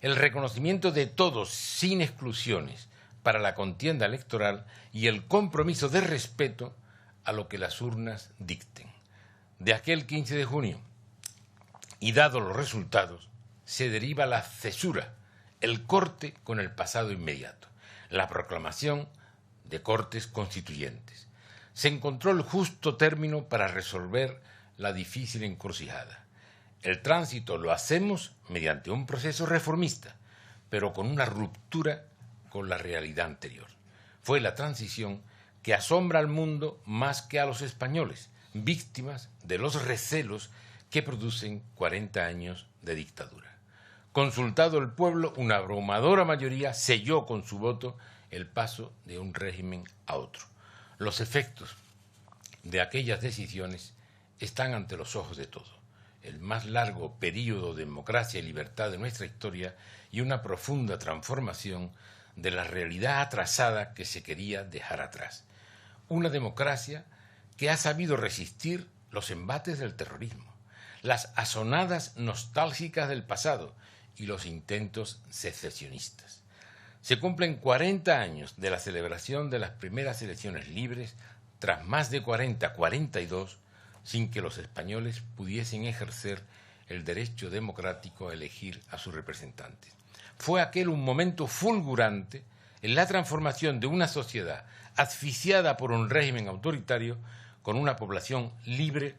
S10: el reconocimiento de todos, sin exclusiones, para la contienda electoral y el compromiso de respeto a lo que las urnas dicten. De aquel 15 de junio, y dados los resultados, se deriva la cesura, el corte con el pasado inmediato, la proclamación de Cortes Constituyentes. Se encontró el justo término para resolver la difícil encrucijada. El tránsito lo hacemos mediante un proceso reformista, pero con una ruptura con la realidad anterior. Fue la transición que asombra al mundo más que a los españoles, víctimas de los recelos que producen 40 años de dictadura. Consultado el pueblo, una abrumadora mayoría selló con su voto el paso de un régimen a otro. Los efectos de aquellas decisiones están ante los ojos de todos. El más largo período de democracia y libertad de nuestra historia y una profunda transformación de la realidad atrasada que se quería dejar atrás. Una democracia que ha sabido resistir los embates del terrorismo, las asonadas nostálgicas del pasado y los intentos secesionistas. Se cumplen 40 años de la celebración de las primeras elecciones libres, tras más de 42, sin que los españoles pudiesen ejercer el derecho democrático a elegir a sus representantes. Fue aquel un momento fulgurante en la transformación de una sociedad asfixiada por un régimen autoritario con una población libre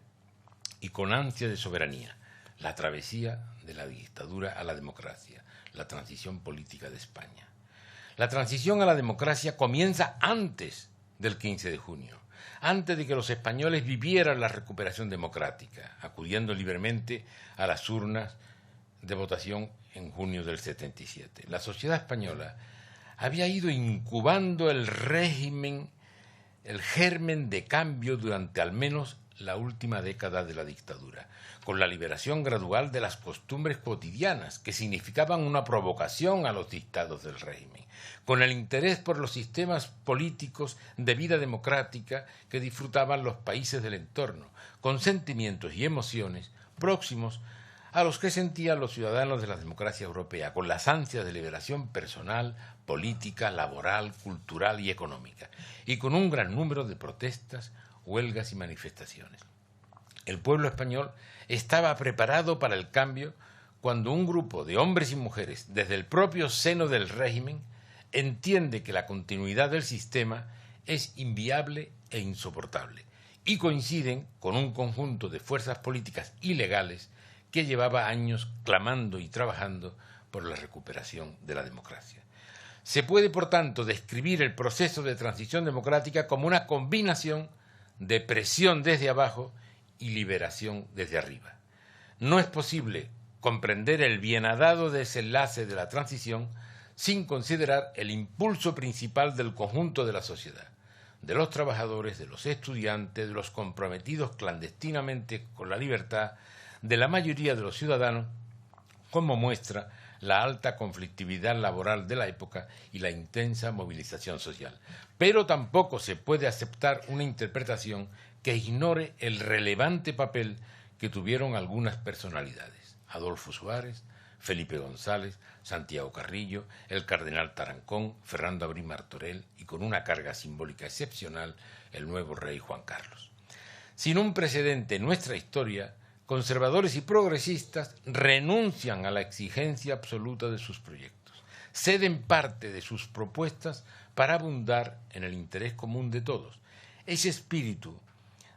S10: y con ansia de soberanía, la travesía de la dictadura a la democracia, la transición política de España. La transición a la democracia comienza antes del 15 de junio, antes de que los españoles vivieran la recuperación democrática, acudiendo libremente a las urnas de votación en junio del 77. La sociedad española había ido incubando el germen de cambio durante al menos la última década de la dictadura, con la liberación gradual de las costumbres cotidianas que significaban una provocación a los dictados del régimen, con el interés por los sistemas políticos de vida democrática que disfrutaban los países del entorno, con sentimientos y emociones próximos a los que sentían los ciudadanos de la democracia europea, con las ansias de liberación personal, política, laboral, cultural y económica, y con un gran número de protestas, huelgas y manifestaciones. El pueblo español estaba preparado para el cambio cuando un grupo de hombres y mujeres, desde el propio seno del régimen, entiende que la continuidad del sistema es inviable e insoportable, y coinciden con un conjunto de fuerzas políticas ilegales que llevaba años clamando y trabajando por la recuperación de la democracia. Se puede, por tanto, describir el proceso de transición democrática como una combinación de presión desde abajo y liberación desde arriba. No es posible comprender el bienadado desenlace de la transición sin considerar el impulso principal del conjunto de la sociedad, de los trabajadores, de los estudiantes, de los comprometidos clandestinamente con la libertad, de la mayoría de los ciudadanos, como muestra la alta conflictividad laboral de la época y la intensa movilización social. Pero tampoco se puede aceptar una interpretación que ignore el relevante papel que tuvieron algunas personalidades: Adolfo Suárez, Felipe González, Santiago Carrillo, el cardenal Tarancón, Fernando Abril Martorell y, con una carga simbólica excepcional, el nuevo rey Juan Carlos. Sin un precedente en nuestra historia, conservadores y progresistas renuncian a la exigencia absoluta de sus proyectos, ceden parte de sus propuestas para abundar en el interés común de todos. Ese espíritu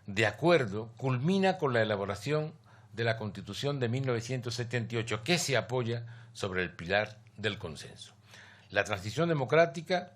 S10: de acuerdo culmina con la elaboración de la Constitución de 1978, que se apoya sobre el pilar del consenso. La transición democrática,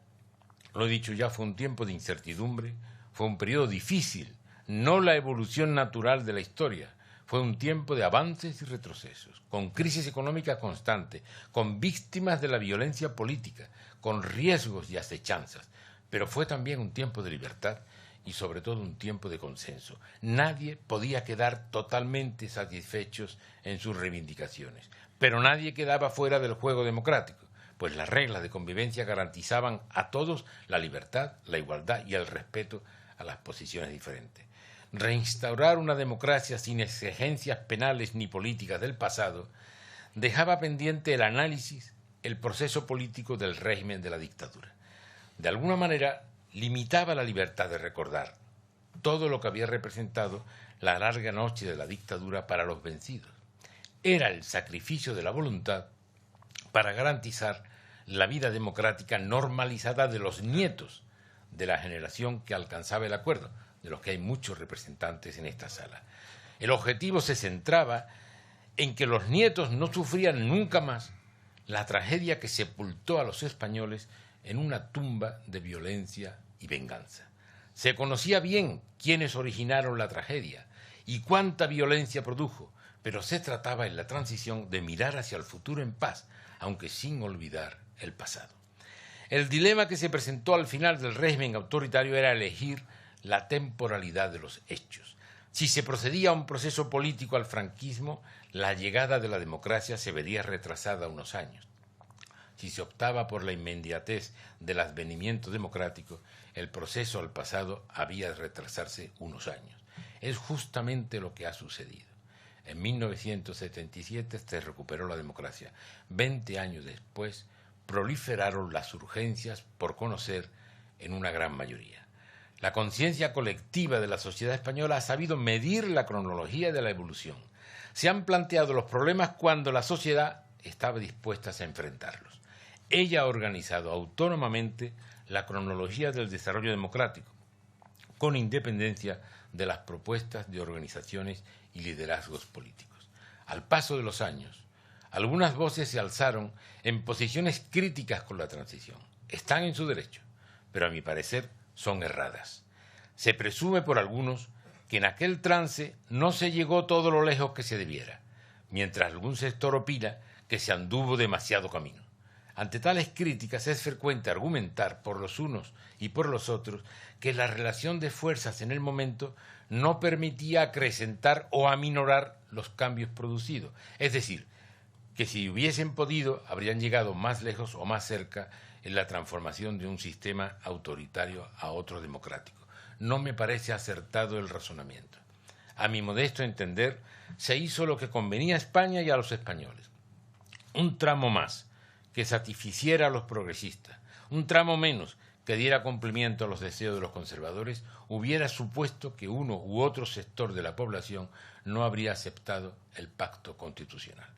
S10: lo he dicho ya, fue un tiempo de incertidumbre, fue un periodo difícil, no la evolución natural de la historia. Fue un tiempo de avances y retrocesos, con crisis económica constante, con víctimas de la violencia política, con riesgos y acechanzas, pero fue también un tiempo de libertad y sobre todo un tiempo de consenso. Nadie podía quedar totalmente satisfechos en sus reivindicaciones, pero nadie quedaba fuera del juego democrático, pues las reglas de convivencia garantizaban a todos la libertad, la igualdad y el respeto a las posiciones diferentes. Reinstaurar una democracia sin exigencias penales ni políticas del pasado dejaba pendiente el análisis, el proceso político del régimen de la dictadura. De alguna manera, limitaba la libertad de recordar todo lo que había representado la larga noche de la dictadura para los vencidos. Era el sacrificio de la voluntad para garantizar la vida democrática normalizada de los nietos de la generación que alcanzaba el acuerdo, de los que hay muchos representantes en esta sala. El objetivo se centraba en que los nietos no sufrían nunca más la tragedia que sepultó a los españoles en una tumba de violencia y venganza. Se conocía bien quiénes originaron la tragedia y cuánta violencia produjo, pero se trataba en la transición de mirar hacia el futuro en paz, aunque sin olvidar el pasado. El dilema que se presentó al final del régimen autoritario era elegir la temporalidad de los hechos. Si se procedía a un proceso político al franquismo, la llegada de la democracia se vería retrasada unos años. Si se optaba por la inmediatez del advenimiento democrático, el proceso al pasado había de retrasarse unos años. Es justamente lo que ha sucedido. En 1977 se recuperó la democracia. 20 años después, proliferaron las urgencias por conocer en una gran mayoría. La conciencia colectiva de la sociedad española ha sabido medir la cronología de la evolución. Se han planteado los problemas cuando la sociedad estaba dispuesta a enfrentarlos. Ella ha organizado autónomamente la cronología del desarrollo democrático, con independencia de las propuestas de organizaciones y liderazgos políticos. Al paso de los años, algunas voces se alzaron en posiciones críticas con la transición. Están en su derecho, pero a mi parecer son erradas. Se presume por algunos que en aquel trance no se llegó todo lo lejos que se debiera, mientras algún sector opina que se anduvo demasiado camino. Ante tales críticas es frecuente argumentar por los unos y por los otros que la relación de fuerzas en el momento no permitía acrecentar o aminorar los cambios producidos. Es decir, que si hubiesen podido, habrían llegado más lejos o más cerca en la transformación de un sistema autoritario a otro democrático. No me parece acertado el razonamiento. A mi modesto entender, se hizo lo que convenía a España y a los españoles. Un tramo más que satisficiera a los progresistas, un tramo menos que diera cumplimiento a los deseos de los conservadores, hubiera supuesto que uno u otro sector de la población no habría aceptado el pacto constitucional,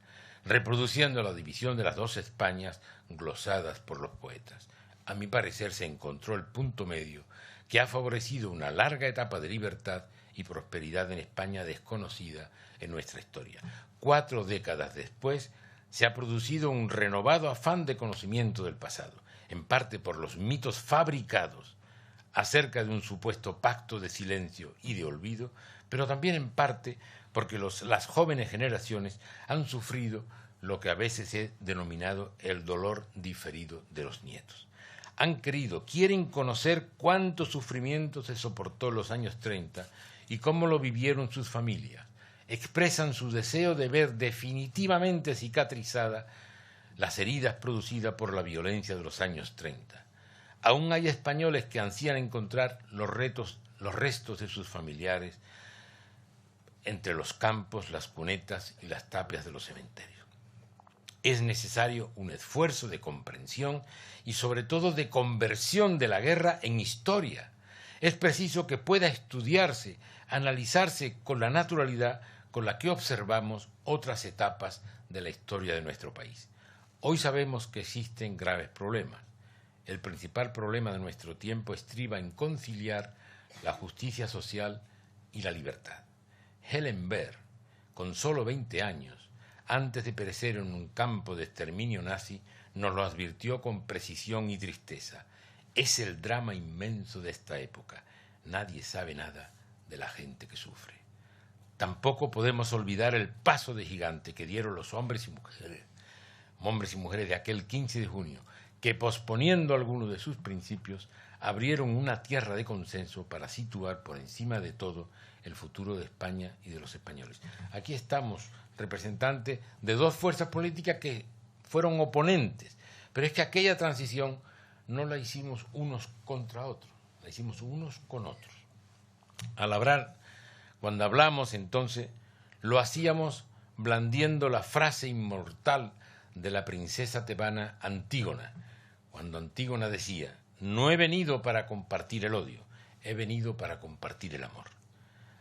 S10: reproduciendo la división de las dos Españas glosadas por los poetas. A mi parecer se encontró el punto medio que ha favorecido una larga etapa de libertad y prosperidad en España desconocida en nuestra historia. 4 décadas después, se ha producido un renovado afán de conocimiento del pasado, en parte por los mitos fabricados acerca de un supuesto pacto de silencio y de olvido, pero también en parte porque las jóvenes generaciones han sufrido lo que a veces he denominado el dolor diferido de los nietos. Quieren conocer cuánto sufrimiento se soportó en los años 30 y cómo lo vivieron sus familias. Expresan su deseo de ver definitivamente cicatrizadas las heridas producidas por la violencia de los años 30. Aún hay españoles que ansían encontrar los restos de sus familiares entre los campos, las cunetas y las tapias de los cementerios. Es necesario un esfuerzo de comprensión y sobre todo de conversión de la guerra en historia. Es preciso que pueda estudiarse, analizarse con la naturalidad con la que observamos otras etapas de la historia de nuestro país. Hoy sabemos que existen graves problemas. El principal problema de nuestro tiempo estriba en conciliar la justicia social y la libertad. Helen Baer, con solo 20 años, antes de perecer en un campo de exterminio nazi, nos lo advirtió con precisión y tristeza. Es el drama inmenso de esta época. Nadie sabe nada de la gente que sufre. Tampoco podemos olvidar el paso de gigante que dieron los hombres y mujeres de aquel 15 de junio, que posponiendo algunos de sus principios, abrieron una tierra de consenso para situar por encima de todo el futuro de España y de los españoles. Aquí estamos, representantes de dos fuerzas políticas que fueron oponentes, pero es que aquella transición no la hicimos unos contra otros, la hicimos unos con otros. Cuando hablamos entonces, lo hacíamos blandiendo la frase inmortal de la princesa tebana Antígona, cuando Antígona decía: no he venido para compartir el odio, he venido para compartir el amor.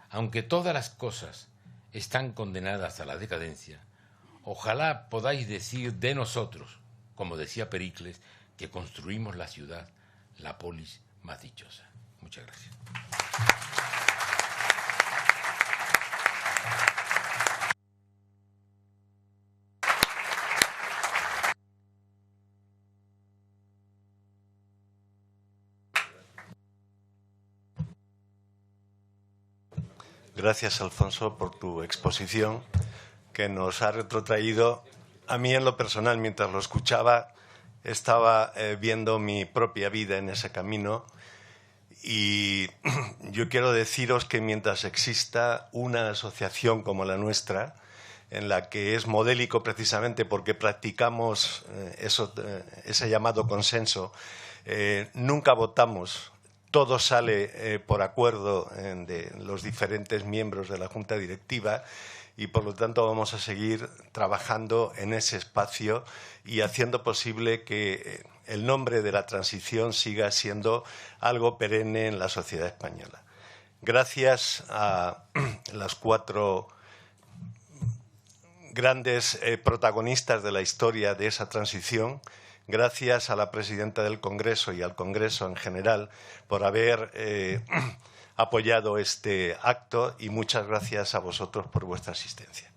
S10: Aunque todas las cosas están condenadas a la decadencia, ojalá podáis decir de nosotros, como decía Pericles, que construimos la ciudad, la polis más dichosa. Muchas gracias.
S4: Gracias, Alfonso, por tu exposición, que nos ha retrotraído. A mí, en lo personal, mientras lo escuchaba, estaba viendo mi propia vida en ese camino. Y yo quiero deciros que mientras exista una asociación como la nuestra, en la que es modélico precisamente porque practicamos ese llamado consenso, nunca votamos, todo sale por acuerdo de los diferentes miembros de la Junta Directiva, y por lo tanto vamos a seguir trabajando en ese espacio y haciendo posible que el nombre de la transición siga siendo algo perenne en la sociedad española. Gracias a las 4 grandes protagonistas de la historia de esa transición, gracias a la presidenta del Congreso y al Congreso en general por haber apoyado este acto, y muchas gracias a vosotros por vuestra asistencia.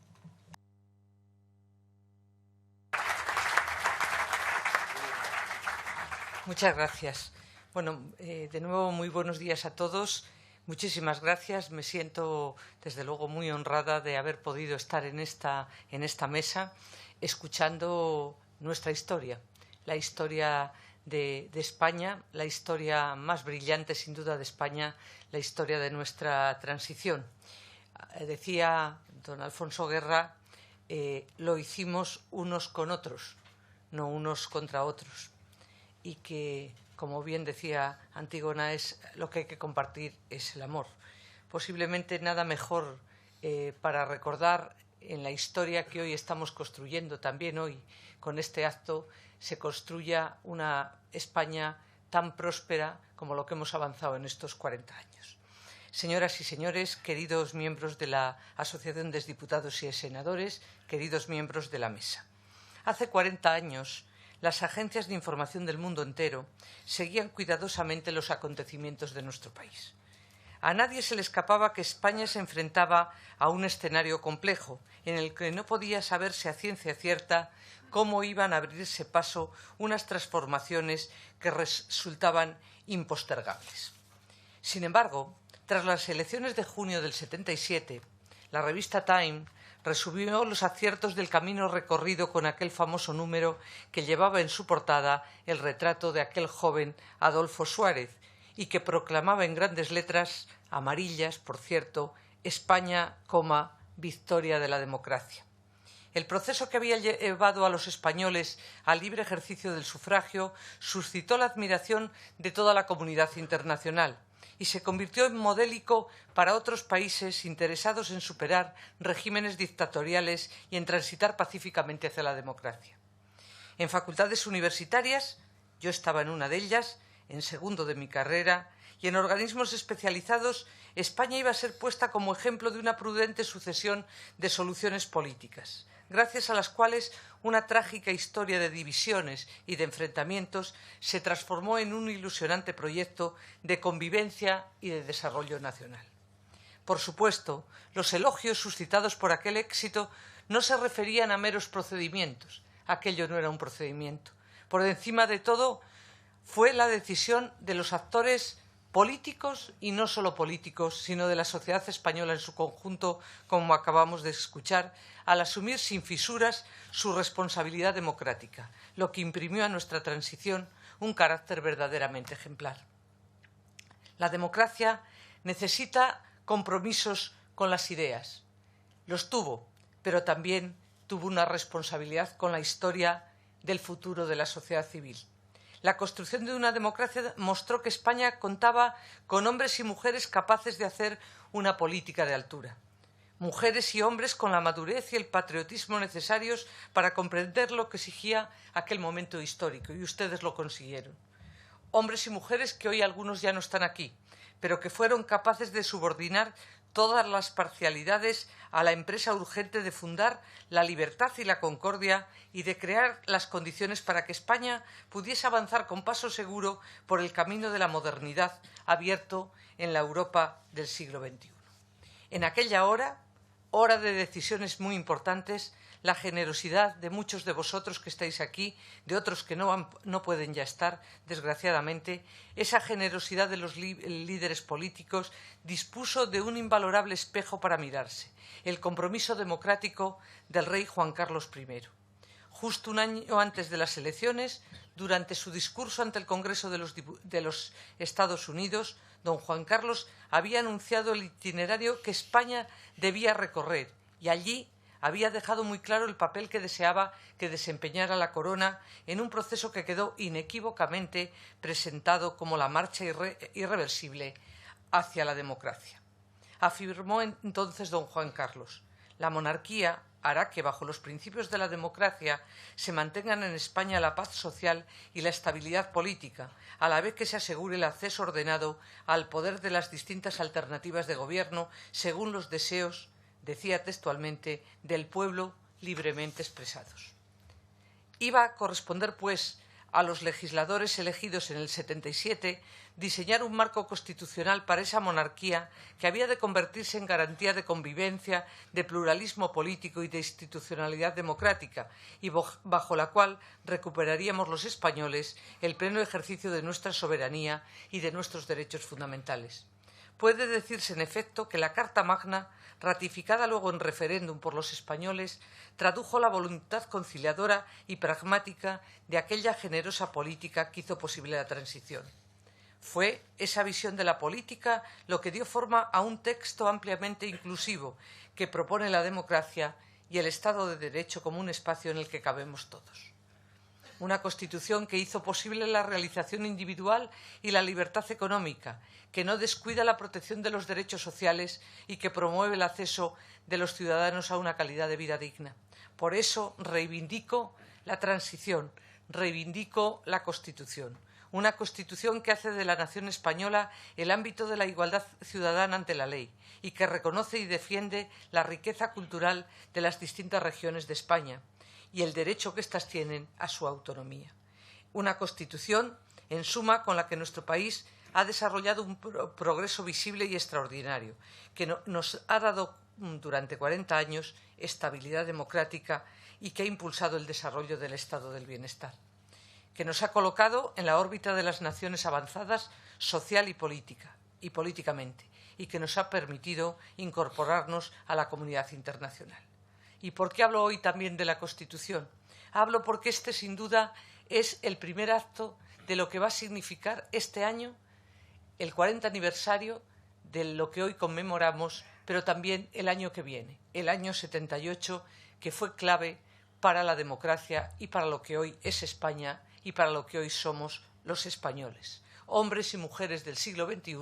S1: Muchas gracias. Bueno, de nuevo, muy buenos días a todos. Muchísimas gracias. Me siento, desde luego, muy honrada de haber podido estar en esta mesa escuchando nuestra historia, la historia de España, la historia más brillante, sin duda, de España, la historia de nuestra transición. Decía don Alfonso Guerra, lo hicimos unos con otros, no unos contra otros. Y que, como bien decía Antígona, lo que hay que compartir es el amor. Posiblemente nada mejor para recordar en la historia que hoy estamos construyendo, también hoy, con este acto, se construya una España tan próspera como lo que hemos avanzado en estos 40 años. Señoras y señores, queridos miembros de la Asociación de Diputados y Senadores, queridos miembros de la mesa. Hace 40 años, las agencias de información del mundo entero seguían cuidadosamente los acontecimientos de nuestro país. A nadie se le escapaba que España se enfrentaba a un escenario complejo en el que no podía saberse a ciencia cierta cómo iban a abrirse paso unas transformaciones que resultaban impostergables. Sin embargo, tras las elecciones de junio del 77, la revista Time resumió los aciertos del camino recorrido con aquel famoso número que llevaba en su portada el retrato de aquel joven Adolfo Suárez y que proclamaba en grandes letras, amarillas, por cierto, España, victoria de la democracia. El proceso que había llevado a los españoles al libre ejercicio del sufragio suscitó la admiración de toda la comunidad internacional y se convirtió en modélico para otros países interesados en superar regímenes dictatoriales y en transitar pacíficamente hacia la democracia. En facultades universitarias, yo estaba en una de ellas, en segundo de mi carrera, y en organismos especializados, España iba a ser puesta como ejemplo de una prudente sucesión de soluciones políticas, gracias a las cuales una trágica historia de divisiones y de enfrentamientos se transformó en un ilusionante proyecto de convivencia y de desarrollo nacional. Por supuesto, los elogios suscitados por aquel éxito no se referían a meros procedimientos. Aquello no era un procedimiento. Por encima de todo, fue la decisión de los actores políticos y no solo políticos, sino de la sociedad española en su conjunto, como acabamos de escuchar, al asumir sin fisuras su responsabilidad democrática, lo que imprimió a nuestra transición un carácter verdaderamente ejemplar. La democracia necesita compromisos con las ideas. Los tuvo, pero también tuvo una responsabilidad con la historia del futuro de la sociedad civil. La construcción de una democracia mostró que España contaba con hombres y mujeres capaces de hacer una política de altura. Mujeres y hombres con la madurez y el patriotismo necesarios para comprender lo que exigía aquel momento histórico, y ustedes lo consiguieron. Hombres y mujeres que hoy algunos ya no están aquí, pero que fueron capaces de subordinar todas las parcialidades a la empresa urgente de fundar la libertad y la concordia y de crear las condiciones para que España pudiese avanzar con paso seguro por el camino de la modernidad abierto en la Europa del siglo XXI. En aquella hora de decisiones muy importantes, la generosidad de muchos de vosotros que estáis aquí, de otros que no pueden ya estar, desgraciadamente, esa generosidad de los líderes políticos dispuso de un invalorable espejo para mirarse, el compromiso democrático del rey Juan Carlos I. Justo un año antes de las elecciones, durante su discurso ante el Congreso de los Estados Unidos, don Juan Carlos había anunciado el itinerario que España debía recorrer y allí había dejado muy claro el papel que deseaba que desempeñara la corona en un proceso que quedó inequívocamente presentado como la marcha irreversible hacia la democracia. Afirmó entonces don Juan Carlos: la monarquía hará que, bajo los principios de la democracia, se mantengan en España la paz social y la estabilidad política, a la vez que se asegure el acceso ordenado al poder de las distintas alternativas de gobierno según los deseos, decía textualmente, del pueblo libremente expresados. Iba a corresponder, pues, a los legisladores elegidos en el 77 diseñar un marco constitucional para esa monarquía que había de convertirse en garantía de convivencia, de pluralismo político y de institucionalidad democrática, y bajo la cual recuperaríamos los españoles el pleno ejercicio de nuestra soberanía y de nuestros derechos fundamentales. Puede decirse, en efecto, que la Carta Magna, ratificada luego en referéndum por los españoles, tradujo la voluntad conciliadora y pragmática de aquella generosa política que hizo posible la transición. Fue esa visión de la política lo que dio forma a un texto ampliamente inclusivo que propone la democracia y el Estado de Derecho como un espacio en el que cabemos todos. Una Constitución que hizo posible la realización individual y la libertad económica, que no descuida la protección de los derechos sociales y que promueve el acceso de los ciudadanos a una calidad de vida digna. Por eso reivindico la transición, reivindico la Constitución. Una Constitución que hace de la nación española el ámbito de la igualdad ciudadana ante la ley y que reconoce y defiende la riqueza cultural de las distintas regiones de España y el derecho que éstas tienen a su autonomía. Una Constitución, en suma, con la que nuestro país ha desarrollado un progreso visible y extraordinario, que nos ha dado durante 40 años estabilidad democrática y que ha impulsado el desarrollo del estado del bienestar, que nos ha colocado en la órbita de las naciones avanzadas social y políticamente, y que nos ha permitido incorporarnos a la comunidad internacional. ¿Y por qué hablo hoy también de la Constitución? Hablo porque este, sin duda, es el primer acto de lo que va a significar este año el 40 aniversario de lo que hoy conmemoramos, pero también el año que viene, el año 78, que fue clave para la democracia y para lo que hoy es España y para lo que hoy somos los españoles, hombres y mujeres del siglo XXI,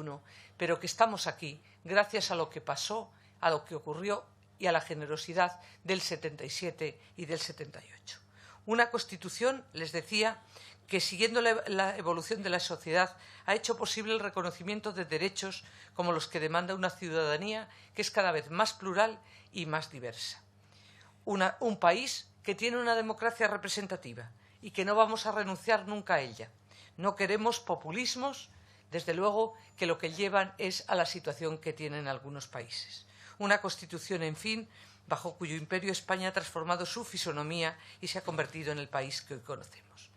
S1: pero que estamos aquí gracias a lo que pasó, a lo que ocurrió y a la generosidad del 77 y del 78. Una Constitución, les decía, que siguiendo la evolución de la sociedad ha hecho posible el reconocimiento de derechos como los que demanda una ciudadanía que es cada vez más plural y más diversa. Un país que tiene una democracia representativa y que no vamos a renunciar nunca a ella. No queremos populismos, desde luego que lo que llevan es a la situación que tienen algunos países. Una Constitución, en fin, bajo cuyo imperio España ha transformado su fisonomía y se ha convertido en el país que hoy conocemos.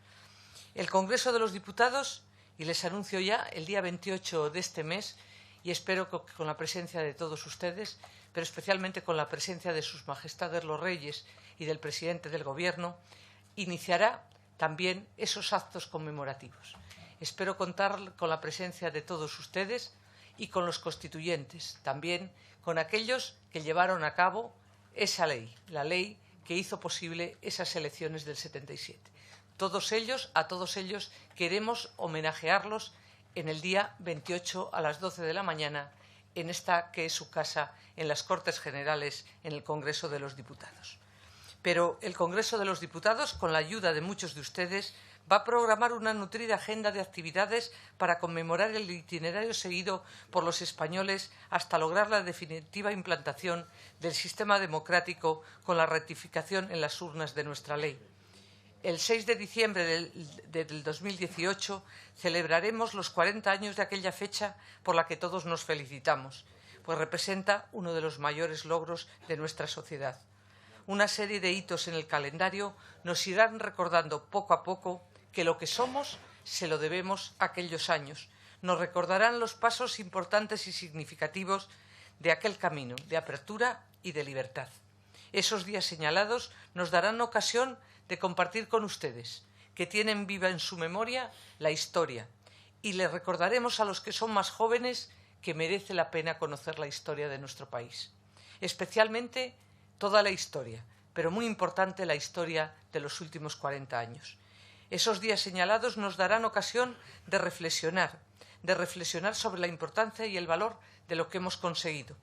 S1: El Congreso de los Diputados, y les anuncio ya el día 28 de este mes, y espero que con la presencia de todos ustedes, pero especialmente con la presencia de sus majestades los reyes y del presidente del Gobierno, iniciará también esos actos conmemorativos. Espero contar con la presencia de todos ustedes y con los constituyentes, también con aquellos que llevaron a cabo esa ley, la ley que hizo posible esas elecciones del 77. A todos ellos queremos homenajearlos en el día 28 a las 12 de la mañana en esta que es su casa, en las Cortes Generales, en el Congreso de los Diputados. Pero el Congreso de los Diputados, con la ayuda de muchos de ustedes, va a programar una nutrida agenda de actividades para conmemorar el itinerario seguido por los españoles hasta lograr la definitiva implantación del sistema democrático con la ratificación en las urnas de nuestra ley. El 6 de diciembre del 2018 celebraremos los 40 años de aquella fecha por la que todos nos felicitamos, pues representa uno de los mayores logros de nuestra sociedad. una serie de hitos en el calendario nos irán recordando poco a poco que lo que somos se lo debemos a aquellos años. Nos recordarán los pasos importantes y significativos de aquel camino de apertura y de libertad. Esos días señalados nos darán ocasión de compartir con ustedes, que tienen viva en su memoria la historia, y les recordaremos a los que son más jóvenes que merece la pena conocer la historia de nuestro país. Especialmente toda la historia, pero muy importante la historia de los últimos 40 años. Esos días señalados nos darán ocasión de reflexionar sobre la importancia y el valor de lo que hemos conseguido,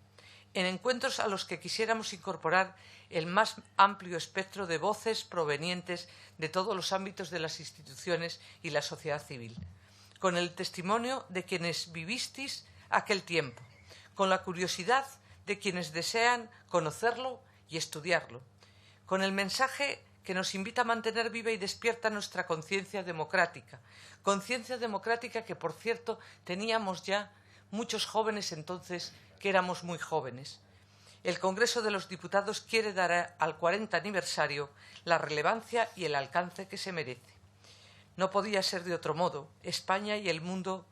S1: en encuentros a los que quisiéramos incorporar el más amplio espectro de voces provenientes de todos los ámbitos de las instituciones y la sociedad civil, con el testimonio de quienes vivisteis aquel tiempo, con la curiosidad de quienes desean conocerlo y estudiarlo, con el mensaje que nos invita a mantener viva y despierta nuestra conciencia democrática que, por cierto, teníamos ya muchos jóvenes entonces que éramos muy jóvenes. El Congreso de los Diputados quiere dar al 40 aniversario la relevancia y el alcance que se merece. No podía ser de otro modo. España y el mundo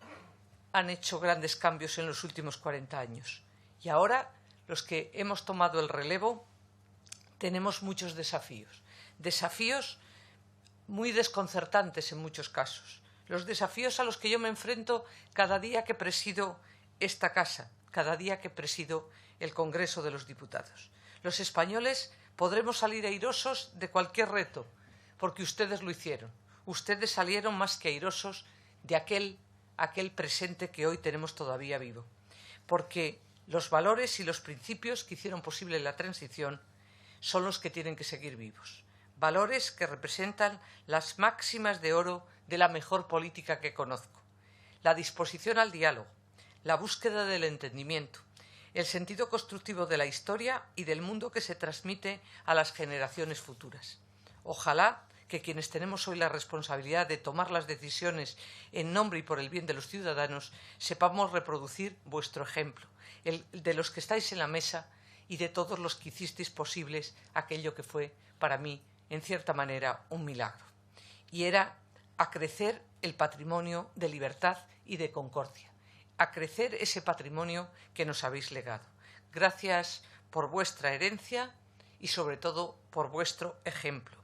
S1: han hecho grandes cambios en los últimos 40 años. Y ahora, los que hemos tomado el relevo, tenemos muchos desafíos. Desafíos muy desconcertantes en muchos casos. Los desafíos a los que yo me enfrento cada día que presido esta casa, cada día que presido el Congreso de los Diputados. Los españoles podremos salir airosos de cualquier reto, porque ustedes lo hicieron. Ustedes salieron más que airosos de aquel presente que hoy tenemos todavía vivo. Porque los valores y los principios que hicieron posible la transición son los que tienen que seguir vivos. Valores que representan las máximas de oro de la mejor política que conozco. La disposición al diálogo, la búsqueda del entendimiento, el sentido constructivo de la historia y del mundo que se transmite a las generaciones futuras. Ojalá que quienes tenemos hoy la responsabilidad de tomar las decisiones en nombre y por el bien de los ciudadanos sepamos reproducir vuestro ejemplo, el de los que estáis en la mesa y de todos los que hicisteis posibles aquello que fue para mí, en cierta manera, un milagro. Y era acrecer el patrimonio de libertad y de concordia, acrecer ese patrimonio que nos habéis legado. Gracias por vuestra herencia y, sobre todo, por vuestro ejemplo.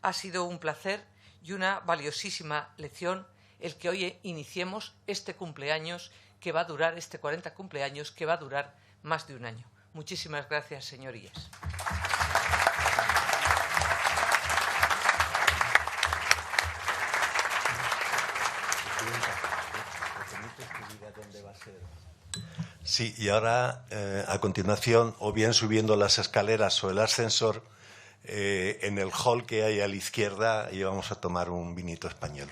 S1: Ha sido un placer y una valiosísima lección el que hoy iniciemos este cumpleaños que va a durar, este 40 cumpleaños que va a durar más de un año. Muchísimas gracias, señorías.
S4: Sí, y ahora, a continuación, o bien subiendo las escaleras o el ascensor, en el hall que hay a la izquierda, y vamos a tomar un vinito español.